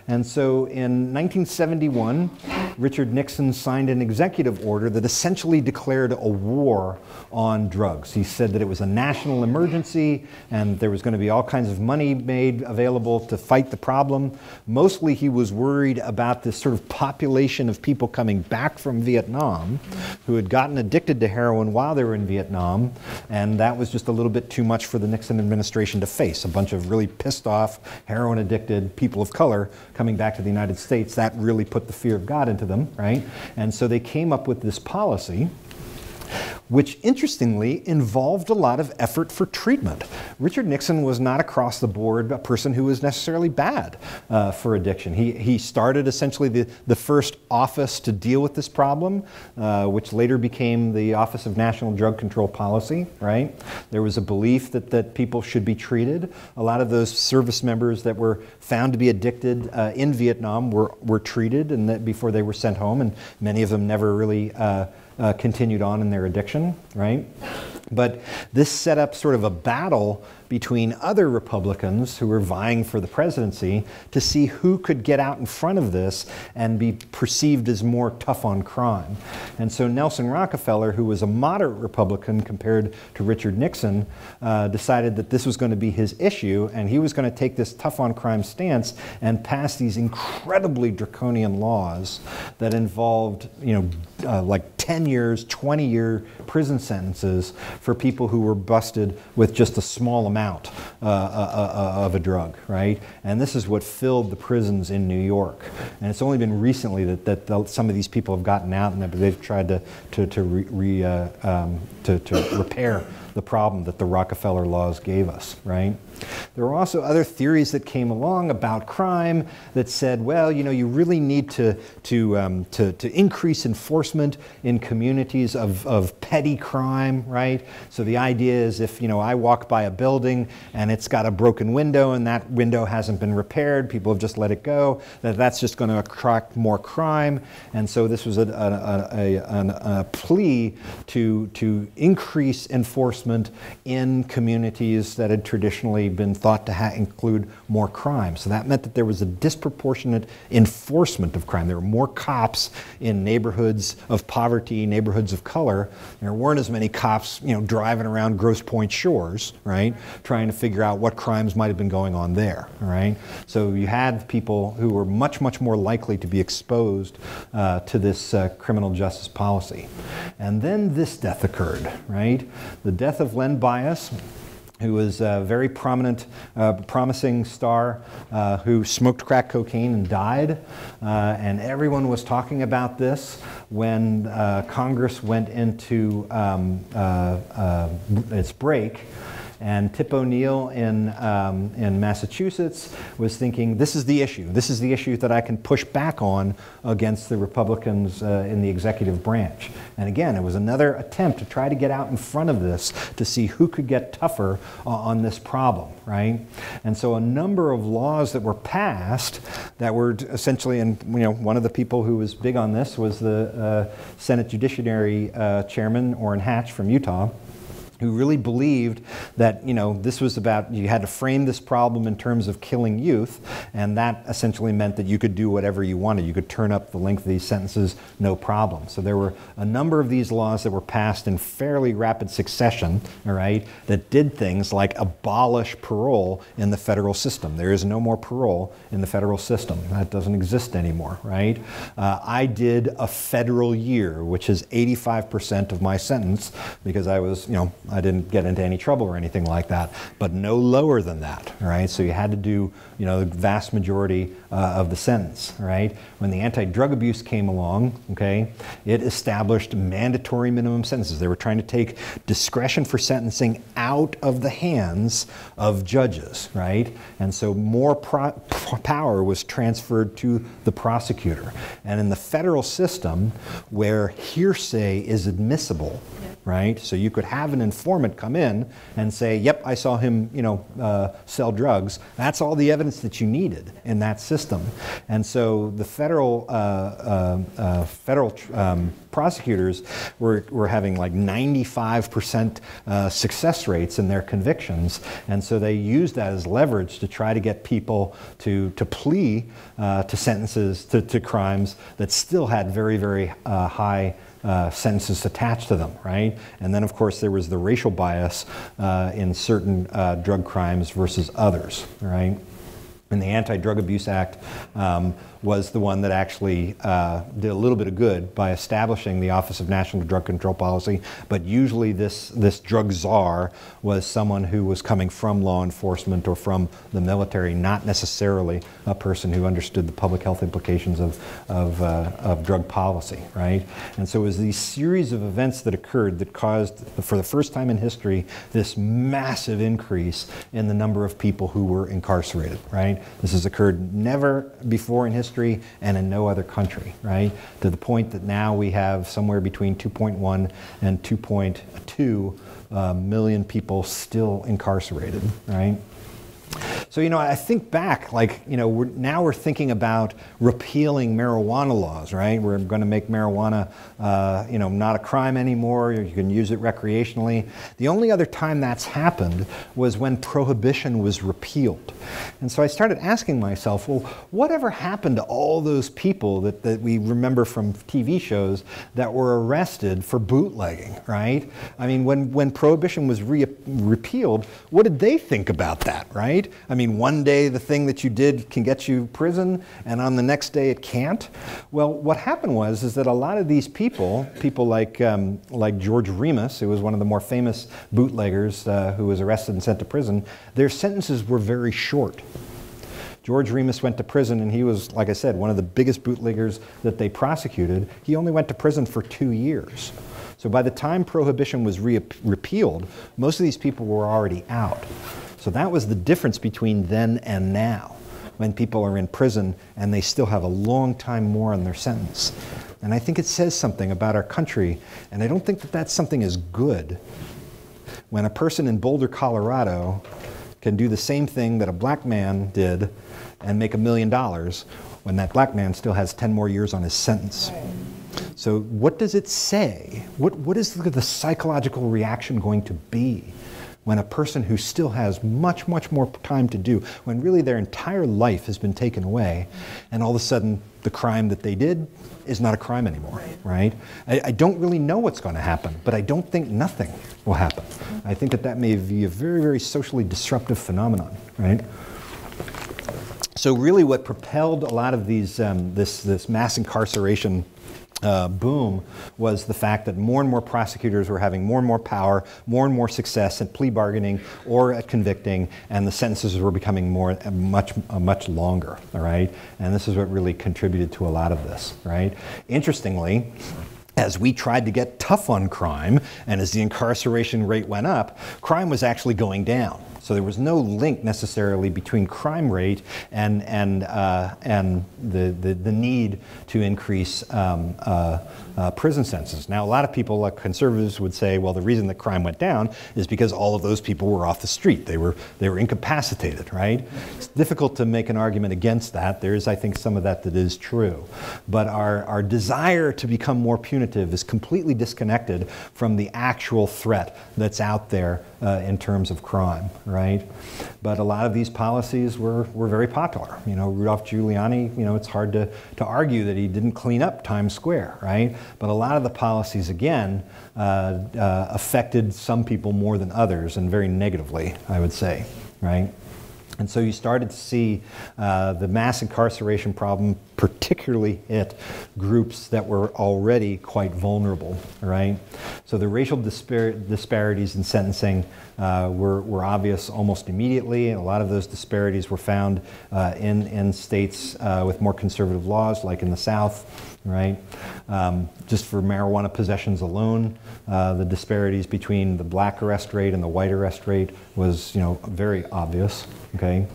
And so in 1971, Richard Nixon signed an executive order that essentially declared a war on drugs. He said that it was a national emergency and there was going to be all kinds of money made available to fight the problem. Mostly he was worried about this sort of population of people coming back from Vietnam who had gotten addicted to heroin while they were in Vietnam, and that was just a little bit too much for the Nixon administration to face. A bunch of really pissed off, heroin addicted people of color coming back to the United States. That really put the fear of God into them, right? And so they came up with this policy, which interestingly involved a lot of effort for treatment. Richard Nixon was not across the board a person who was necessarily bad for addiction. He started essentially the first office to deal with this problem, which later became the Office of National Drug Control Policy, right? There was a belief that people should be treated. A lot of those service members that were found to be addicted in Vietnam were treated and that before they were sent home, and many of them never really continued on in their addiction, right? But this set up sort of a battle between other Republicans who were vying for the presidency to see who could get out in front of this and be perceived as more tough on crime. And so Nelson Rockefeller, who was a moderate Republican compared to Richard Nixon, decided that this was going to be his issue, and he was going to take this tough on crime stance and pass these incredibly draconian laws that involved, like 10 years, 20-year prison sentences for people who were busted with just a small amount amount of a drug, right? And this is what filled the prisons in New York. And it's only been recently that some of these people have gotten out and they've tried to repair the problem that the Rockefeller Laws gave us, right? There were also other theories that came along about crime that said, well, you know, you really need to increase enforcement in communities of petty crime, right? So the idea is if, you know, I walk by a building and it's got a broken window and that window hasn't been repaired, people have just let it go, that's just going to attract more crime. And so this was a plea to increase enforcement in communities that had traditionally been thought to include more crime. So that meant that there was a disproportionate enforcement of crime. There were more cops in neighborhoods of poverty, neighborhoods of color. There weren't as many cops, you know, driving around Grosse Pointe Shores, right, trying to figure out what crimes might have been going on there, right? So you had people who were much, much more likely to be exposed to this criminal justice policy. And then this death occurred, right? The death of Len Bias, who was a very prominent, promising star who smoked crack cocaine and died. And everyone was talking about this when Congress went into its break. And Tip O'Neill in Massachusetts was thinking, this is the issue. This is the issue that I can push back on against the Republicans in the executive branch. And again, it was another attempt to try to get out in front of this to see who could get tougher on this problem, right? And so a number of laws that were passed that were essentially, and you know, one of the people who was big on this was the Senate Judiciary Chairman, Orrin Hatch from Utah, who really believed that, you know, this was about, you had to frame this problem in terms of killing youth, and that essentially meant that you could do whatever you wanted. You could turn up the length of these sentences, no problem. So there were a number of these laws that were passed in fairly rapid succession, all right, that did things like abolish parole in the federal system. There is no more parole in the federal system. That doesn't exist anymore, right? I did a federal year, which is 85% of my sentence, because I was, you know, I didn't get into any trouble or anything like that, but no lower than that, right? So you had to do, you know, the vast majority of the sentence, right? When the anti-drug abuse came along, okay, it established mandatory minimum sentences. They were trying to take discretion for sentencing out of the hands of judges, right? And so more power was transferred to the prosecutor. And in the federal system, where hearsay is admissible, right? So you could have an informant come in and say, yep, I saw him, you know, sell drugs. That's all the evidence that you needed in that system. And so the federal prosecutors were having like 95% success rates in their convictions. And so they used that as leverage to try to get people to plea to sentences, to crimes that still had very, very high sentences attached to them, right? And then, of course, there was the racial bias in certain drug crimes versus others, right? And the Anti-Drug Abuse Act was the one that actually did a little bit of good by establishing the Office of National Drug Control Policy, but usually this drug czar was someone who was coming from law enforcement or from the military, not necessarily a person who understood the public health implications of drug policy, right? And so it was these series of events that occurred that caused, for the first time in history, this massive increase in the number of people who were incarcerated, right? This has occurred never before in history and in no other country, right? To the point that now we have somewhere between 2.1 and 2.2 million people still incarcerated, right? So, you know, I think back, like, you know, now we're thinking about repealing marijuana laws, right? We're going to make marijuana, you know, not a crime anymore. You can use it recreationally. The only other time that's happened was when prohibition was repealed. And so I started asking myself, well, whatever happened to all those people that we remember from TV shows that were arrested for bootlegging, right? I mean, when prohibition was repealed, what did they think about that, right? I mean, mean, one day the thing that you did can get you prison, and on the next day it can't? Well, what happened is that a lot of these people like George Remus, who was one of the more famous bootleggers who was arrested and sent to prison, their sentences were very short. George Remus went to prison, and he was, like I said, one of the biggest bootleggers that they prosecuted. He only went to prison for 2 years. So by the time Prohibition was repealed, most of these people were already out. So that was the difference between then and now, when people are in prison and they still have a long time more on their sentence. And I think it says something about our country, and I don't think that that's something as good when a person in Boulder, Colorado can do the same thing that a black man did and make $1 million when that black man still has 10 more years on his sentence. Right. So what does it say? What is the psychological reaction going to be when a person who still has much, much more time to do, when really their entire life has been taken away, and all of a sudden the crime that they did is not a crime anymore, right? I don't really know what's going to happen, but I don't think nothing will happen. I think that may be a very, very socially disruptive phenomenon, right? So really what propelled a lot of these, this mass incarceration boom was the fact that more and more prosecutors were having more and more power, more and more success at plea bargaining or at convicting, and the sentences were becoming much longer, all right? And this is what really contributed to a lot of this, right? Interestingly, as we tried to get tough on crime, and as the incarceration rate went up, crime was actually going down. So there was no link necessarily between crime rate and the need to increase prison sentences. Now, a lot of people, like conservatives, would say, well, the reason that crime went down is because all of those people were off the street. They were incapacitated, right? It's difficult to make an argument against that. There is, I think, some of that is true. But our desire to become more punitive is completely disconnected from the actual threat that's out there in terms of crime, right? But a lot of these policies were very popular. You know, Rudolph Giuliani, you know, it's hard to argue that he didn't clean up Times Square, right? But a lot of the policies, again, affected some people more than others, and very negatively, I would say, right? And so you started to see the mass incarceration problem particularly hit groups that were already quite vulnerable, right? So the racial disparities in sentencing were obvious almost immediately, and a lot of those disparities were found in states with more conservative laws, like in the South, right? Just for marijuana possessions alone, the disparities between the black arrest rate and the white arrest rate was, you know, very obvious. Okay,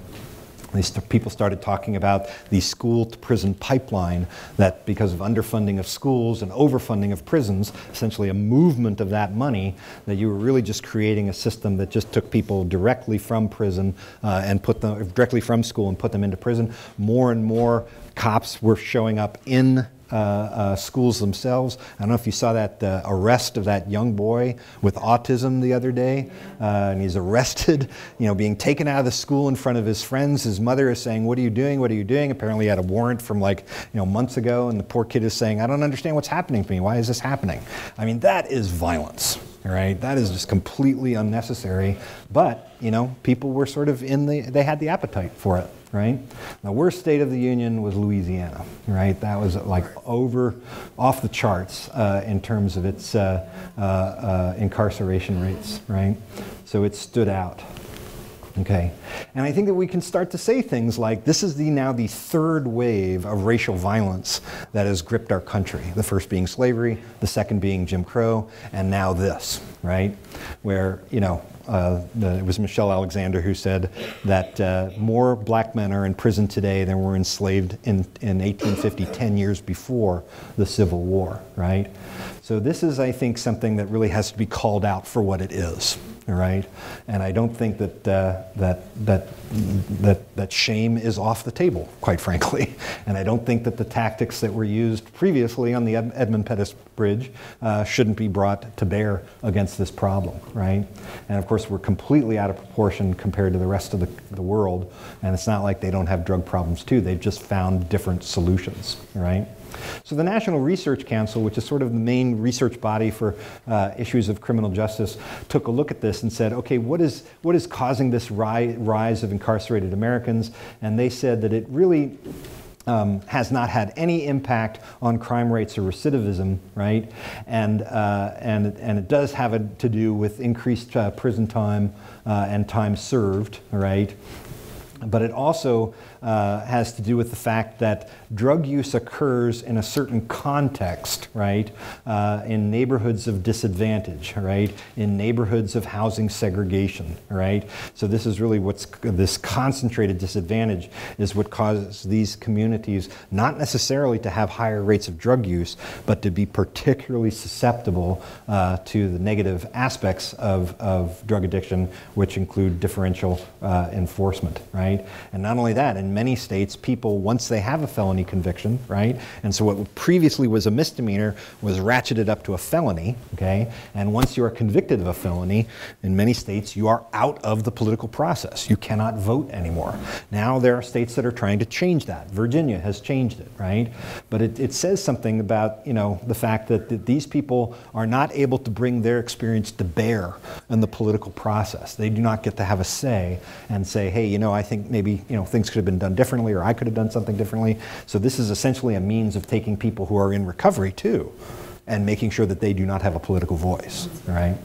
people started talking about the school-to-prison pipeline, that because of underfunding of schools and overfunding of prisons, essentially a movement of that money, that you were really just creating a system that just took people directly from prison and put them directly from school and put them into prison. More and more cops were showing up in schools themselves. I don't know if you saw that arrest of that young boy with autism the other day, and he's arrested, you know, being taken out of the school in front of his friends. His mother is saying, "What are you doing? What are you doing?" Apparently he had a warrant from, like, you know, months ago, and the poor kid is saying, "I don't understand what's happening to me. Why is this happening?" I mean, that is violence, right? That is just completely unnecessary. But, you know, people were sort of they had the appetite for it. Right? The worst state of the union was Louisiana, right? That was like off the charts in terms of its incarceration rates, right? So it stood out. Okay, and I think that we can start to say things like, this is now the third wave of racial violence that has gripped our country. The first being slavery, the second being Jim Crow, and now this, right? Where, you know, it was Michelle Alexander who said that more black men are in prison today than were enslaved in 1850, 10 years before the Civil War, right? So this is, I think, something that really has to be called out for what it is. All right, and I don't think that shame is off the table, quite frankly, and I don't think that the tactics that were used previously on the Edmund Pettus Bridge shouldn't be brought to bear against this problem, right? And of course, we're completely out of proportion compared to the rest of the world, and it's not like they don't have drug problems too. They've just found different solutions, right? So the National Research Council, which is sort of the main research body for issues of criminal justice, took a look at this and said, okay, what is causing this rise of incarcerated Americans? And they said that it really has not had any impact on crime rates or recidivism, right? And it does have to do with increased prison time and time served, right? But it also has to do with the fact that drug use occurs in a certain context, right? In neighborhoods of disadvantage, right? In neighborhoods of housing segregation, right? So this is really this concentrated disadvantage is what causes these communities not necessarily to have higher rates of drug use, but to be particularly susceptible to the negative aspects of drug addiction, which include differential enforcement, right? And not only that, in many states, people, once they have a felony conviction, right, and so what previously was a misdemeanor was ratcheted up to a felony, okay, and once you are convicted of a felony, in many states, you are out of the political process. You cannot vote anymore. Now there are states that are trying to change that. Virginia has changed it, right? But it says something about, you know, the fact that these people are not able to bring their experience to bear in the political process. They do not get to have a say and say, hey, you know, I think maybe, you know, things could have been done differently, or I could have done something differently. So this is essentially a means of taking people who are in recovery too and making sure that they do not have a political voice, right?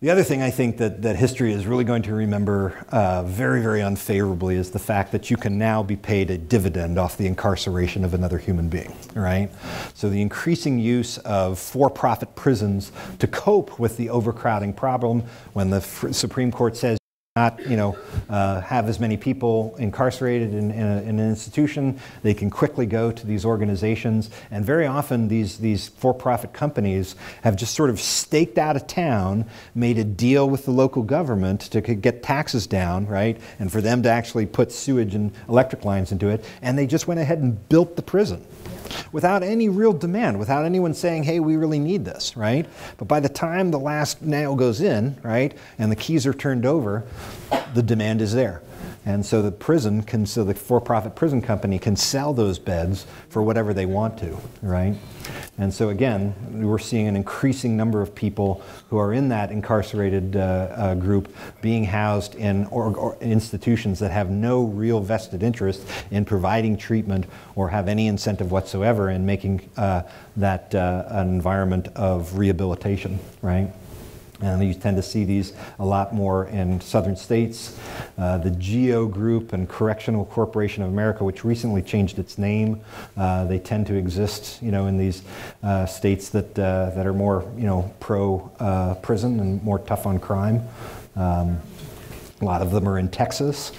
The other thing I think that history is really going to remember very, very unfavorably is the fact that you can now be paid a dividend off the incarceration of another human being, right? So the increasing use of for-profit prisons to cope with the overcrowding problem, when the Supreme Court says not, you know, have as many people incarcerated in an institution, they can quickly go to these organizations, and very often these for-profit companies have just sort of staked out of town, made a deal with the local government to get taxes down, right, and for them to actually put sewage and electric lines into it, and they just went ahead and built the prison without any real demand, without anyone saying, hey, we really need this, right? But by the time the last nail goes in, right, and the keys are turned over, the demand is there. And so the for-profit prison company can sell those beds for whatever they want to, right? And so again, we're seeing an increasing number of people who are in that incarcerated group being housed in institutions that have no real vested interest in providing treatment or have any incentive whatsoever in making that an environment of rehabilitation, right? And you tend to see these a lot more in southern states. The GEO Group and Correctional Corporation of America, which recently changed its name, they tend to exist, you know, in these states that are more, you know, pro-prison and more tough on crime. A lot of them are in Texas.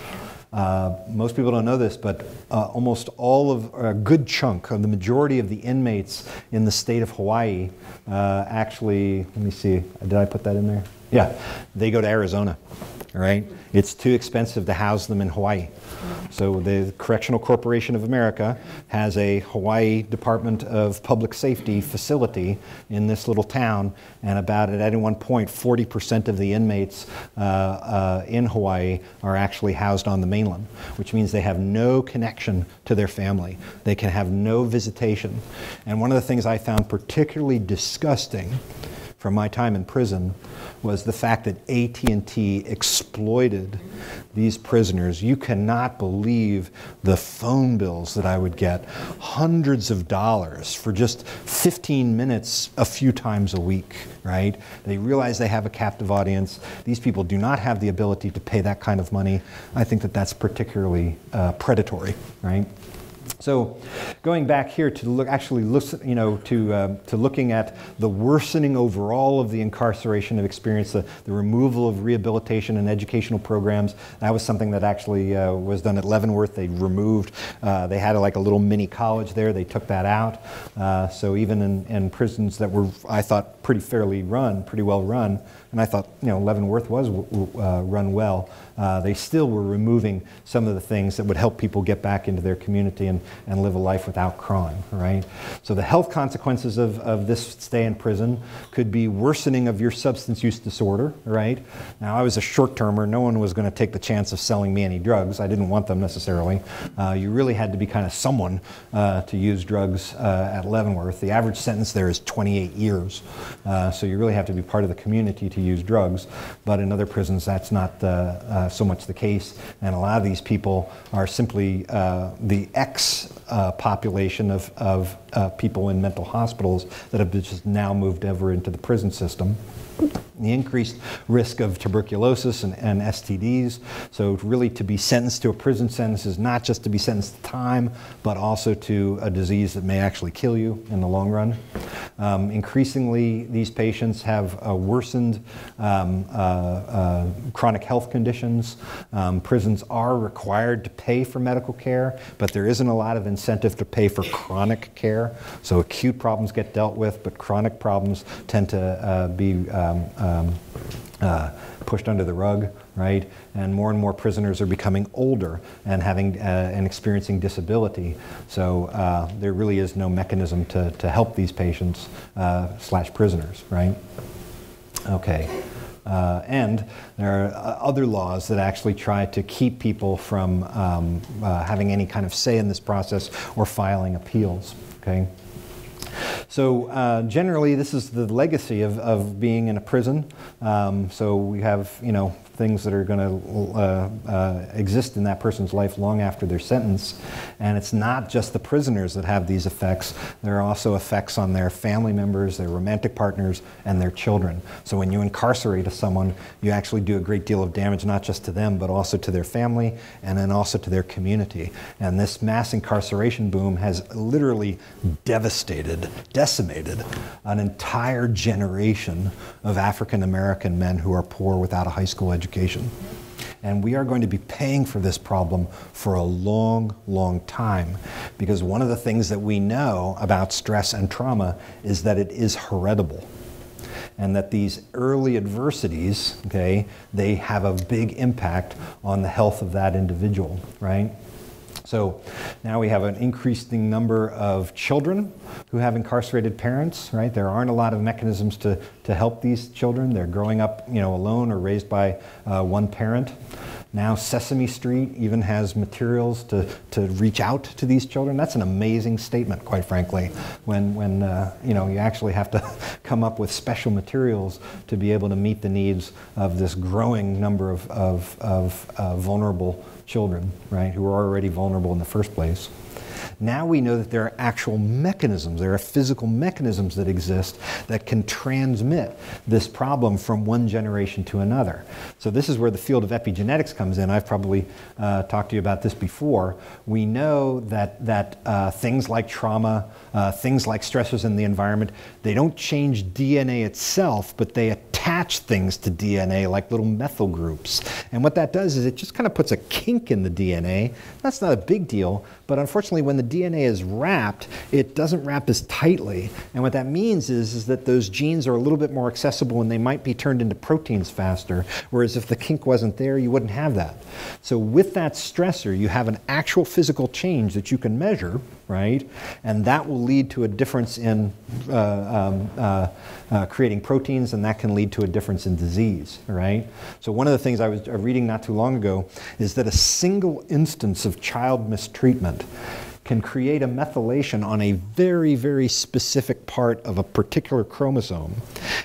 Most people don't know this, but almost all of, a good chunk of the majority of the inmates in the state of Hawaii actually, let me see, did I put that in there? Yeah, they go to Arizona, all right? It's too expensive to house them in Hawaii. So the Correctional Corporation of America has a Hawaii Department of Public Safety facility in this little town, and about at any one point, 40% of the inmates in Hawaii are actually housed on the mainland, which means they have no connection to their family. They can have no visitation. And one of the things I found particularly disgusting from my time in prison was the fact that AT&T exploited these prisoners. You cannot believe the phone bills that I would get, hundreds of dollars for just 15 minutes a few times a week, right? They realize they have a captive audience. These people do not have the ability to pay that kind of money. I think that that's particularly predatory, right? So, going back here to look, you know, to looking at the worsening overall of the incarceration of experience, the removal of rehabilitation and educational programs. That was something that actually was done at Leavenworth. They removed, they had like a little mini college there. They took that out. So even in prisons that were, I thought, pretty well run, and I thought, you know, Leavenworth was run well. They still were removing some of the things that would help people get back into their community and live a life without crime, right? So the health consequences of this stay in prison could be worsening of your substance use disorder, right? Now, I was a short-termer. No one was going to take the chance of selling me any drugs. I didn't want them necessarily. You really had to be kind of someone to use drugs at Leavenworth. The average sentence there is 28 years. So you really have to be part of the community to use drugs. But in other prisons, that's not so much the case. And a lot of these people are simply the population of people in mental hospitals that have just now moved over into the prison system. The increased risk of tuberculosis and STDs. So really to be sentenced to a prison sentence is not just to be sentenced to time, but also to a disease that may actually kill you in the long run. Increasingly, these patients have worsened chronic health conditions. Prisons are required to pay for medical care, but there isn't a lot of incentive to pay for chronic care. So acute problems get dealt with, but chronic problems tend to be pushed under the rug, right? And more prisoners are becoming older and having and experiencing disability. So there really is no mechanism to help these patients / prisoners, right? Okay. And there are other laws that actually try to keep people from having any kind of say in this process or filing appeals, okay? So generally, this is the legacy of being in a prison. So we have, things that are going to exist in that person's life long after their sentence. And it's not just the prisoners that have these effects. There are also effects on their family members, their romantic partners, and their children. So when you incarcerate someone, you actually do a great deal of damage, not just to them, but also to their family, and then also to their community. And this mass incarceration boom has literally decimated an entire generation of African American men who are poor without a high school education. And we are going to be paying for this problem for a long, long time, because one of the things that we know about stress and trauma is that it is heritable. And that these early adversities, okay, they have a big impact on the health of that individual, right? So now we have an increasing number of children who have incarcerated parents, right? There aren't a lot of mechanisms to help these children. They're growing up, alone or raised by one parent. Now Sesame Street even has materials to reach out to these children. That's an amazing statement, quite frankly, when you actually have to come up with special materials to be able to meet the needs of this growing number of vulnerable children, right, who are already vulnerable in the first place. Now we know that there are actual mechanisms, there are physical mechanisms that exist that can transmit this problem from one generation to another. So this is where the field of epigenetics comes in. I've probably talked to you about this before. We know that things like trauma, things like stressors in the environment, they don't change DNA itself, but they attach things to DNA like little methyl groups. And what that does is it just kind of puts a kink in the DNA. That's not a big deal, but unfortunately when the DNA is wrapped, it doesn't wrap as tightly. And what that means is that those genes are a little bit more accessible and they might be turned into proteins faster, whereas if the kink wasn't there, you wouldn't have that. So with that stressor, you have an actual physical change that you can measure, right? And that will lead to a difference in creating proteins, and that can lead to a difference in disease, right? So one of the things I was reading not too long ago is that a single instance of child mistreatment can create a methylation on a very, very specific part of a particular chromosome.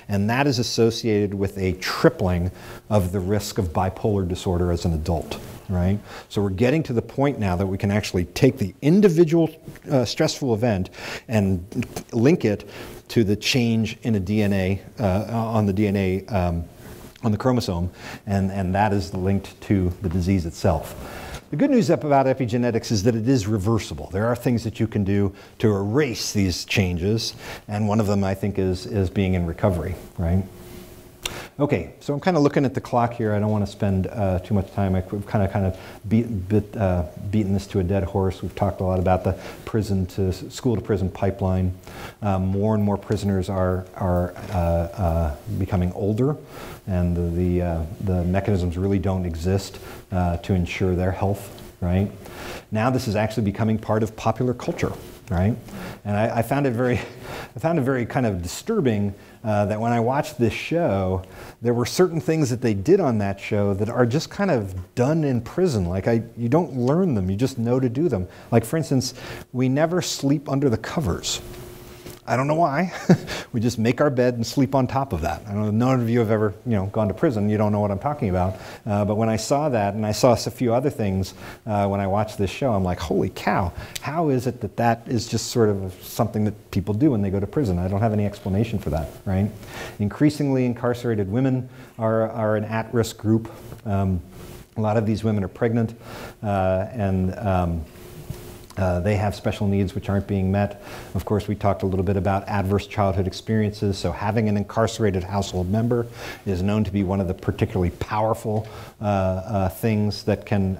And that is associated with a tripling of the risk of bipolar disorder as an adult, right? So we're getting to the point now that we can actually take the individual stressful event and link it to the change in a DNA, on the chromosome, and that is linked to the disease itself. The good news about epigenetics is that it is reversible. There are things that you can do to erase these changes, and one of them, I think, is being in recovery, right? Okay, so I'm kind of looking at the clock here. I don't want to spend too much time. We've kind of beaten this to a dead horse. We've talked a lot about the prison to school to prison pipeline. More and more prisoners are becoming older, and the mechanisms really don't exist to ensure their health right? Now this is actually becoming part of popular culture, right? And I found it very kind of disturbing that when I watched this show, there were certain things that they did on that show that are just kind of done in prison. Like you don't learn them, you just know to do them. Like for instance, we never sleep under the covers. I don't know why. We just make our bed and sleep on top of that. I don't know, none of you have ever, gone to prison. You don't know what I'm talking about. But when I saw that, and I saw a few other things when I watched this show, I'm like, holy cow, how is it that that is just sort of something that people do when they go to prison? I don't have any explanation for that, right? Increasingly incarcerated women are an at-risk group. A lot of these women are pregnant and they have special needs which aren't being met. Of course, we talked a little bit about adverse childhood experiences. So having an incarcerated household member is known to be one of the particularly powerful things that can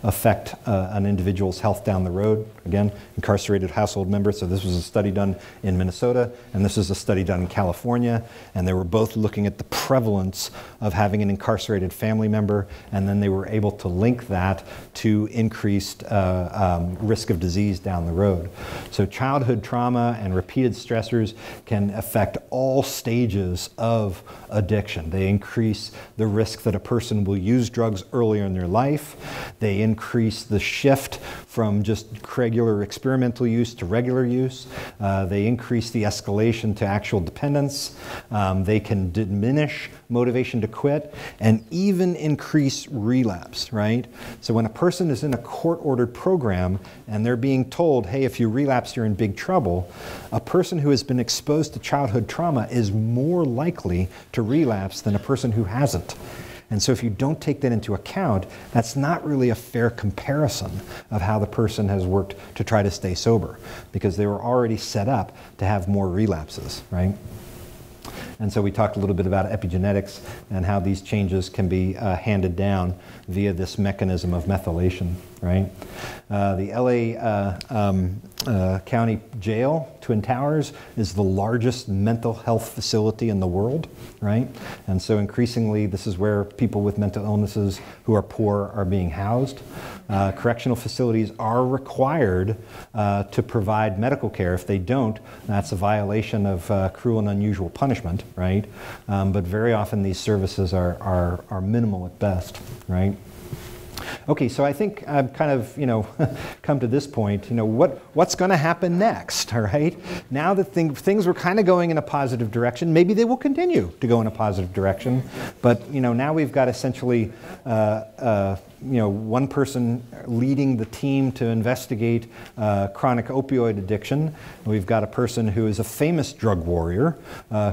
affect an individual's health down the road. Again, incarcerated household member. So this was a study done in Minnesota, and this is a study done in California, and they were both looking at the prevalence of having an incarcerated family member, and then they were able to link that to increased risk of disease down the road. So childhood trauma and repeated stressors can affect all stages of addiction. They increase the risk that a person will use drugs earlier in their life. They increase the shift from just regular experimental use to regular use. They increase the escalation to actual dependence. They can diminish motivation to quit and even increase relapse, right? So when a person is in a court-ordered program and they're being told, hey, if you relapse, you're in big trouble, a person who has been exposed to childhood trauma is more likely to relapse than a person who hasn't. And so if you don't take that into account, that's not really a fair comparison of how the person has worked to try to stay sober, because they were already set up to have more relapses, right? And so we talked a little bit about epigenetics and how these changes can be handed down via this mechanism of methylation, right? The LA County Jail, Twin Towers, is the largest mental health facility in the world, right? And so increasingly, this is where people with mental illnesses who are poor are being housed. Correctional facilities are required to provide medical care. If they don't, that's a violation of cruel and unusual punishment, right? But very often these services are minimal at best, right? Okay, so I think I've kind of, come to this point, what's going to happen next, all right? Now that things were kind of going in a positive direction, maybe they will continue to go in a positive direction, but, now we've got essentially, one person leading the team to investigate chronic opioid addiction. We've got a person who is a famous drug warrior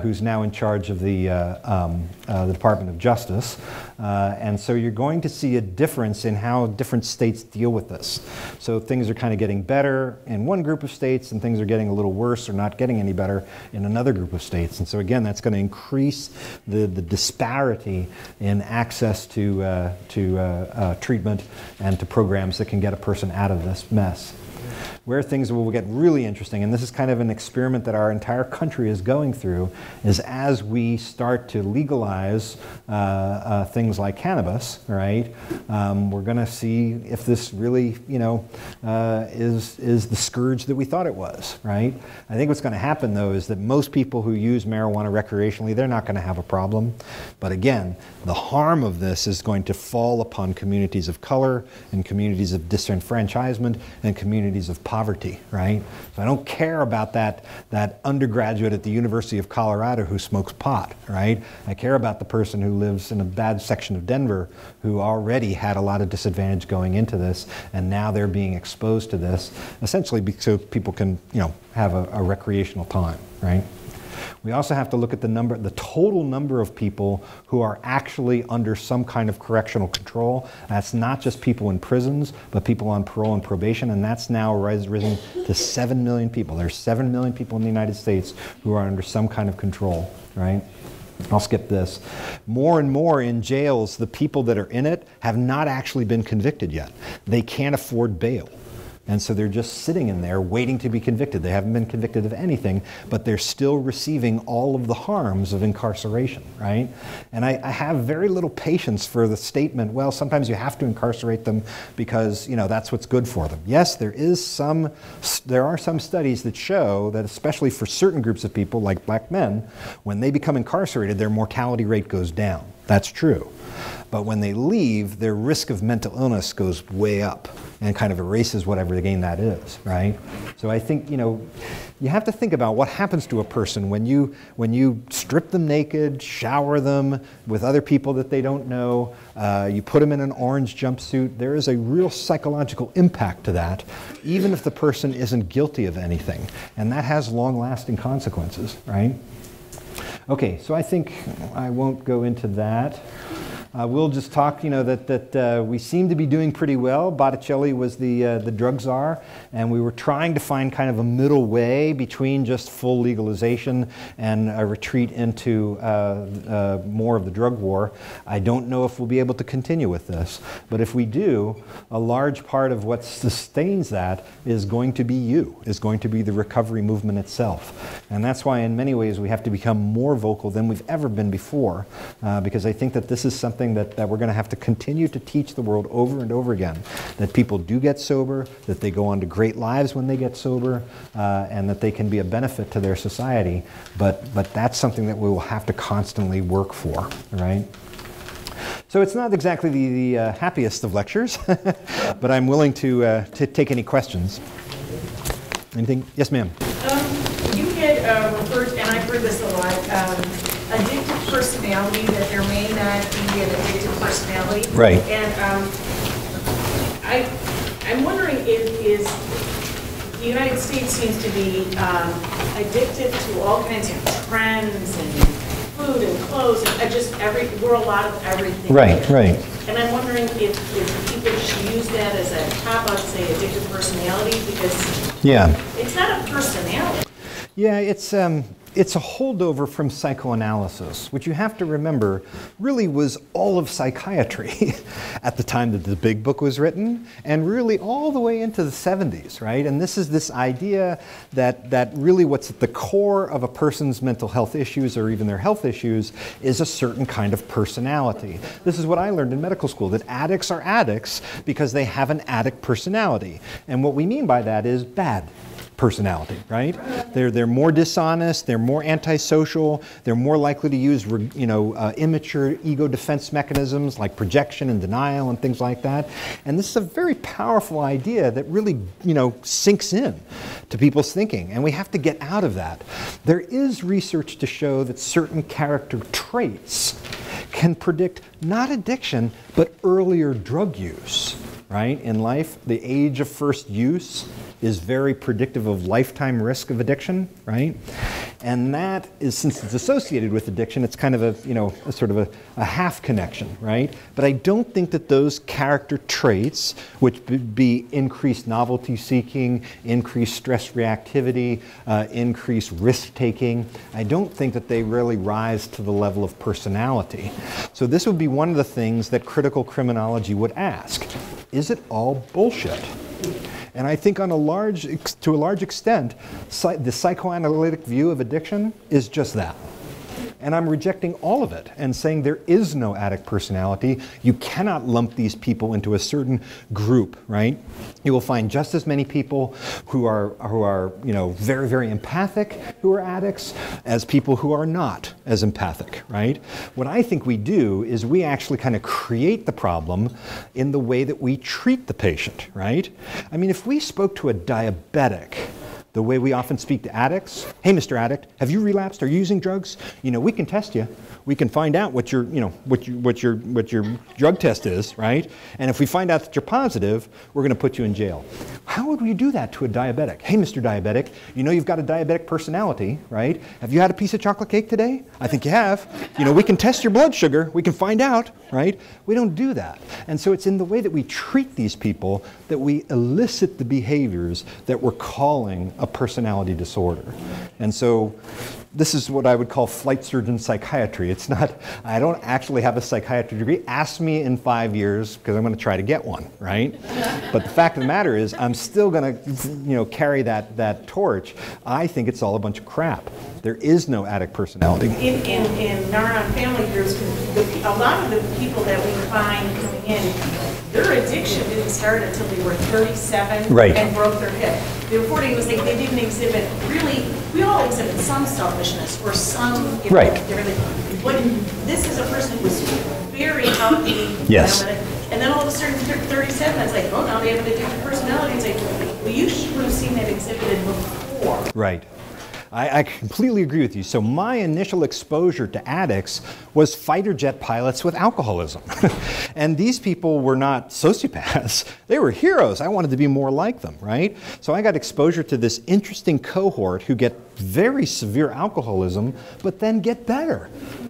who's now in charge of the Department of Justice. And so you're going to see a difference in how different states deal with this. So things are kind of getting better in one group of states, and things are getting a little worse or not getting any better in another group of states. And so again, that's going to increase the disparity in access to treatment and to programs that can get a person out of this mess. Where things will get really interesting, and this is kind of an experiment that our entire country is going through, is as we start to legalize things like cannabis, right? We're going to see if this really, is the scourge that we thought it was, right? I think what's going to happen, though, is that most people who use marijuana recreationally, they're not going to have a problem. But again, the harm of this is going to fall upon communities of color and communities of disenfranchisement and communities of poverty, right? So I don't care about that undergraduate at the University of Colorado who smokes pot, right? I care about the person who lives in a bad section of Denver who already had a lot of disadvantage going into this, and now they're being exposed to this, essentially so people can, have a recreational time, right? We also have to look at the total number of people who are actually under some kind of correctional control. That's not just people in prisons, but people on parole and probation, and that's now risen to 7 million people. There's 7 million people in the United States who are under some kind of control, right? I'll skip this. More and more in jails, the people that are in it have not actually been convicted yet. They can't afford bail. And so they're just sitting in there waiting to be convicted. They haven't been convicted of anything, but they're still receiving all of the harms of incarceration, right? And I have very little patience for the statement, well, sometimes you have to incarcerate them because, you know, that's what's good for them. Yes, there are some studies that show that, especially for certain groups of people, like black men, when they become incarcerated, their mortality rate goes down. That's true. But when they leave, their risk of mental illness goes way up and kind of erases whatever gain that is, right? So I think, you know, you have to think about what happens to a person when you strip them naked, shower them with other people that they don't know, you put them in an orange jumpsuit. There is a real psychological impact to that, even if the person isn't guilty of anything. And that has long-lasting consequences, right? Okay, so I think I won't go into that. We'll just talk, you know, that we seem to be doing pretty well. Botticelli was the drug czar, and we were trying to find kind of a middle way between just full legalization and a retreat into more of the drug war. I don't know if we'll be able to continue with this, but if we do, a large part of what sustains that is going to be the recovery movement itself. And that's why in many ways we have to become more vocal than we've ever been before, because I think that this is something that we're going to have to continue to teach the world over and over again, that people do get sober, that they go on to great lives when they get sober, and that they can be a benefit to their society, but that's something that we will have to constantly work for, right? So it's not exactly the happiest of lectures, but I'm willing to take any questions. Anything? Yes, ma'am. You had referred, and I've heard this a lot, addictive personality, that there may not be an addictive personality. Right. And I'm wondering if the United States seems to be addicted to all kinds of trends and food and clothes and we're a lot of everything. Right, right. And I'm wondering if people should use that as a cop-out, say, addictive personality, because it's not a personality. Yeah, it's a holdover from psychoanalysis, which you have to remember really was all of psychiatry at the time that the big book was written, and really all the way into the 70s, right? And this is this idea that really what's at the core of a person's mental health issues or even their health issues is a certain kind of personality. This is what I learned in medical school, that addicts are addicts because they have an addict personality. And what we mean by that is bad personality, right? They're more dishonest, they're more antisocial, they're more likely to use immature ego defense mechanisms like projection and denial and things like that. And this is a very powerful idea that really, sinks in to people's thinking, and we have to get out of that. There is research to show that certain character traits can predict not addiction, but earlier drug use, right? In life, the age of first use is very predictive of lifetime risk of addiction, right? And that is, since it's associated with addiction, it's kind of a sort of a half connection, right? But I don't think that those character traits, which would be increased novelty seeking, increased stress reactivity, increased risk taking, I don't think that they really rise to the level of personality. So this would be one of the things that critical criminology would ask. Is it all bullshit? And I think to a large extent, the psychoanalytic view of addiction is just that. And I'm rejecting all of it and saying there is no addict personality. You cannot lump these people into a certain group, right? You will find just as many people who are very, very empathic who are addicts as people who are not as empathic, right? What I think we do is we actually kind of create the problem in the way that we treat the patient, right? I mean, if we spoke to a diabetic the way we often speak to addicts, hey, Mr. Addict, have you relapsed? Are you using drugs? We can test you. We can find out what your drug test is, right? And if we find out that you're positive, we're going to put you in jail. How would we do that to a diabetic? Hey, Mr. Diabetic, you've got a diabetic personality, right? Have you had a piece of chocolate cake today? I think you have. We can test your blood sugar. We can find out, right? We don't do that. And so it's in the way that we treat these people that we elicit the behaviors that we're calling a a personality disorder. And so this is what I would call flight surgeon psychiatry. It's not, I don't actually have a psychiatry degree. Ask me in 5 years, because I'm going to try to get one, right? But the fact of the matter is, I'm still going to, carry that torch. I think it's all a bunch of crap. There is no addict personality. In our family groups, a lot of the people that we find coming in, their addiction didn't start until they were 37 right. and broke their hip. The reporting was like they didn't exhibit, really, we all exhibit some selfishness or some, right. But this is a person who's very healthy. Yes. And then all of a sudden, 37, it's like, oh, now they have an addictive personality. It's like, well, you should have seen that exhibited before. Right. I completely agree with you. So my initial exposure to addicts was fighter jet pilots with alcoholism. And these people were not sociopaths. They were heroes. I wanted to be more like them, right? So I got exposure to this interesting cohort who get very severe alcoholism, but then get better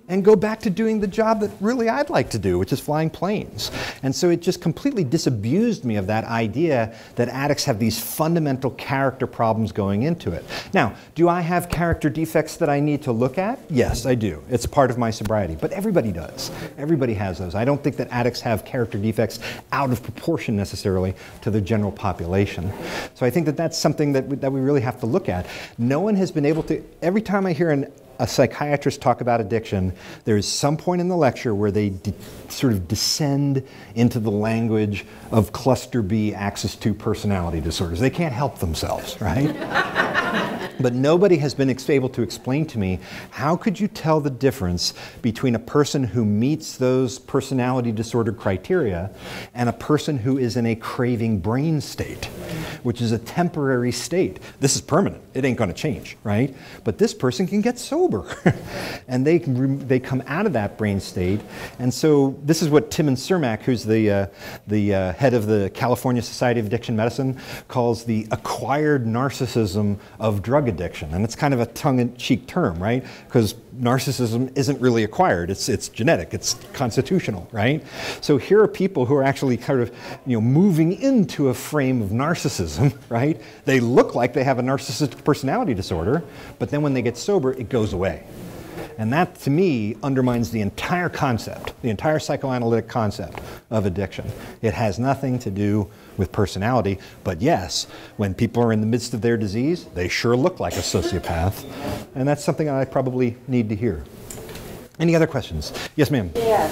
and go back to doing the job that really I'd like to do, which is flying planes. And so it just completely disabused me of that idea that addicts have these fundamental character problems going into it. Now, do I have character defects that I need to look at? Yes, I do. It's part of my sobriety, but everybody does. Everybody has those. I don't think that addicts have character defects out of proportion necessarily to the general population. So I think that that's something that we really have to look at. No one has been able to, every time I hear a psychiatrist talk about addiction, there is some point in the lecture where they sort of descend into the language of cluster B axis 2 personality disorders. They can't help themselves, right? But nobody has been able to explain to me, how could you tell the difference between a person who meets those personality disorder criteria and a person who is in a craving brain state, which is a temporary state. This is permanent. It ain't going to change, right? But this person can get sober. And they come out of that brain state. And so this is what Tim and Cermak, who's the head of the California Society of Addiction Medicine, calls the acquired narcissism of drug addiction. And it's kind of a tongue-in-cheek term, right? Because narcissism isn't really acquired. It's genetic. It's constitutional, right? So here are people who are actually kind of, moving into a frame of narcissism, right? They look like they have a narcissistic personality disorder, but then when they get sober, it goes away. And that, to me, undermines the entire concept, the entire psychoanalytic concept of addiction. It has nothing to do with personality, but yes, when people are in the midst of their disease, they sure look like a sociopath. And that's something I probably need to hear. Any other questions? Yes, ma'am. Yeah.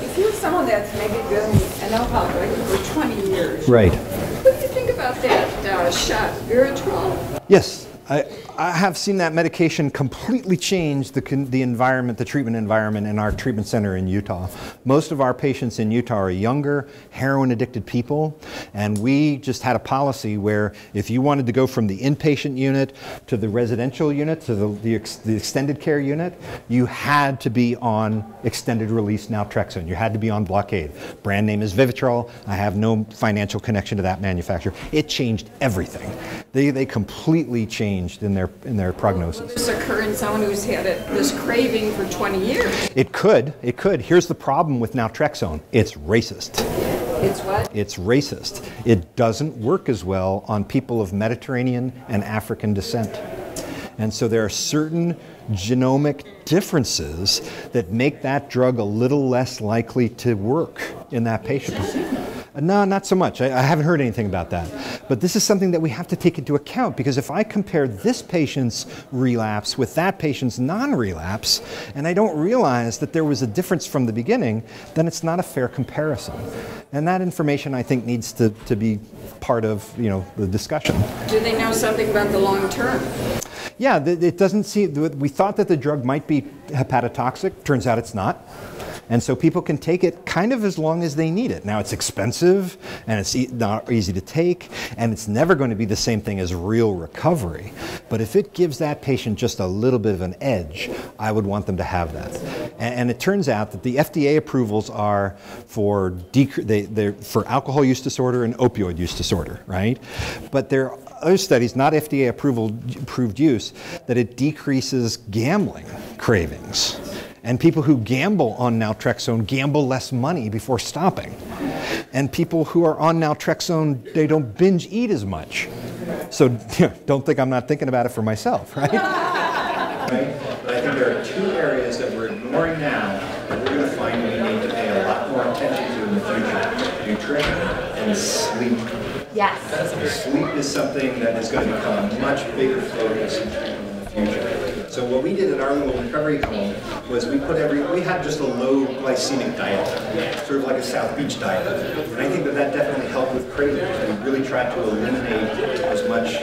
If you're someone that's maybe been an alcoholic for 20 years, right. What do you think about that shot, Veratrol? Yes. I have seen that medication completely change the environment, the treatment environment in our treatment center in Utah. Most of our patients in Utah are younger, heroin-addicted people, and we just had a policy where if you wanted to go from the inpatient unit to the residential unit to the extended care unit, you had to be on extended release naltrexone. You had to be on blockade. Brand name is Vivitrol. I have no financial connection to that manufacturer. It changed everything. They completely changed in their prognosis. Will this occur in someone who's had this craving for 20 years? It could. Here's the problem with naltrexone. It's racist. It's what? It's racist. It doesn't work as well on people of Mediterranean and African descent. And so there are certain genomic differences that make that drug a little less likely to work in that patient. No, not so much. I haven't heard anything about that. But this is something that we have to take into account, because if I compare this patient's relapse with that patient's non-relapse, and I don't realize that there was a difference from the beginning, then it's not a fair comparison. And that information, I think, needs to be part of the discussion. Do they know something about the long term? Yeah, it doesn't seem, we thought that the drug might be hepatotoxic. Turns out it's not. And so people can take it kind of as long as they need it. Now, it's expensive, and it's not easy to take, and it's never going to be the same thing as real recovery. But if it gives that patient just a little bit of an edge, I would want them to have that. And it turns out that the FDA approvals are for alcohol use disorder and opioid use disorder, right? But there are other studies, not FDA approved use, that it decreases gambling cravings. And people who gamble on naltrexone gamble less money before stopping. And people who are on naltrexone, they don't binge eat as much. So don't think I'm not thinking about it for myself, right? Right? But I think there are two areas that we're ignoring now that we're going to find we need to pay a lot more attention to in the future. Nutrition and sleep. Yes. Sleep is something that is going to become a much bigger focus in treatment in the future. So what we did at our little recovery home was we had just a low glycemic diet, sort of like a South Beach diet. And I think that definitely helped with cravings. We really tried to eliminate as much,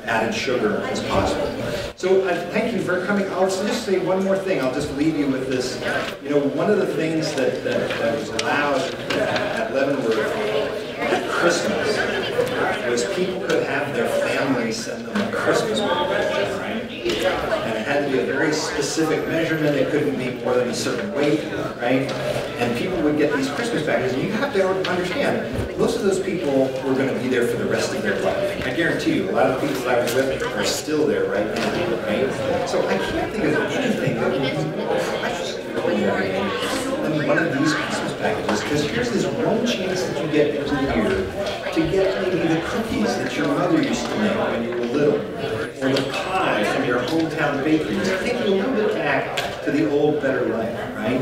added sugar as possible. So thank you for coming. I'll just say one more thing. I'll just leave you with this. One of the things that was allowed at Leavenworth at Christmas was people could have their families send them a Christmas present, right? And it had to be a very specific measurement. It couldn't be more than a certain weight, right? And people would get these Christmas packages. And you have to understand, most of those people were going to be there for the rest of their life. I guarantee you, a lot of the people that I was with are still there right now, right? So I can't think of anything that would be more precious than one of these Christmas packages, because here's this one chance that you get every year to get maybe the cookies that your mother used to make when you were little, or the pie from your hometown bakery. To take you a little bit back to the old, better life, right?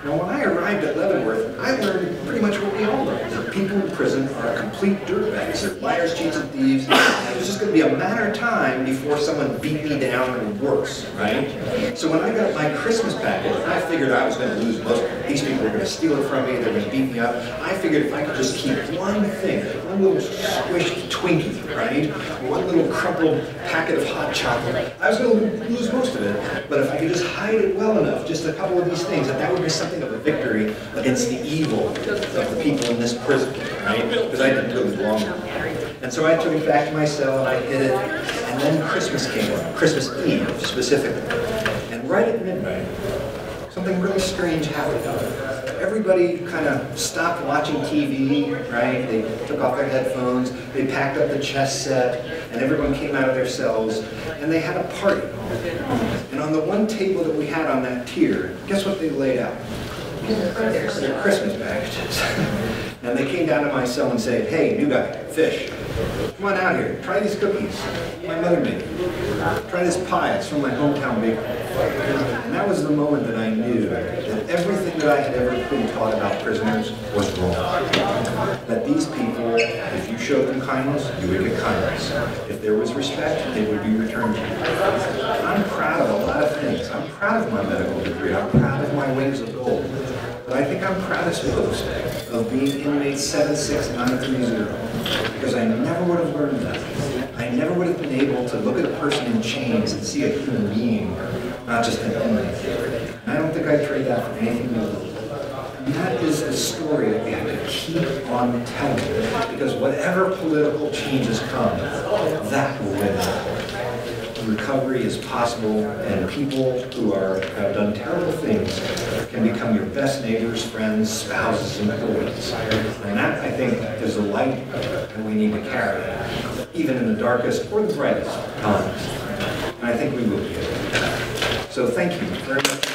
Now, when I arrived at Leavenworth, I learned pretty much what we all learned, that people in prison are complete dirtbags. They're liars, cheats, and thieves. And it was just going to be a matter of time before someone beat me down or worse, right? So when I got my Christmas package, I figured I was going to lose most of it. These people were going to steal it from me. They were going to beat me up. I figured if I could just keep one thing, one little squished Twinkie, right? One little crumpled packet of hot chocolate, I was going to lose most of it. But if I could just hide it well enough, just a couple of these things, that would be something of a victory against the evil of the people in this prison, right? Because I didn't really belong there. And so I took it back to my cell and I hid it. And then Christmas came on, Christmas Eve specifically. And right at midnight, something really strange happened. Everybody kind of stopped watching TV, right? They took off their headphones, they packed up the chess set, and everyone came out of their cells, and they had a party. And on the one table that we had on that tier, guess what they laid out? Their Christmas packages. And they came down to my cell and said, "Hey, new guy, fish, come on out here, try these cookies my mother made. Try this pie, it's from my hometown bakery." And that was the moment that I knew that everything that I had ever been taught about prisoners was wrong. That these people, if you showed them kindness, you would get kindness. If there was respect, it would be returned to you. I'm proud of a lot of things. I'm proud of my medical degree. I'm proud of my wings of gold. But I think I'm proudest most of being inmate 76930, because I never would have learned that. I never would have been able to look at a person in chains and see a human being, not just an inmate. And I don't think I'd trade that for anything in the world. And that is the story that we have to keep on telling, because whatever political changes come, that will win out. Recovery is possible, and people who have done terrible things can become your best neighbors, friends, spouses, and employees. And that, I think, is the light that we need to carry, even in the darkest or the brightest times. And I think we will be able to do that. So thank you very much.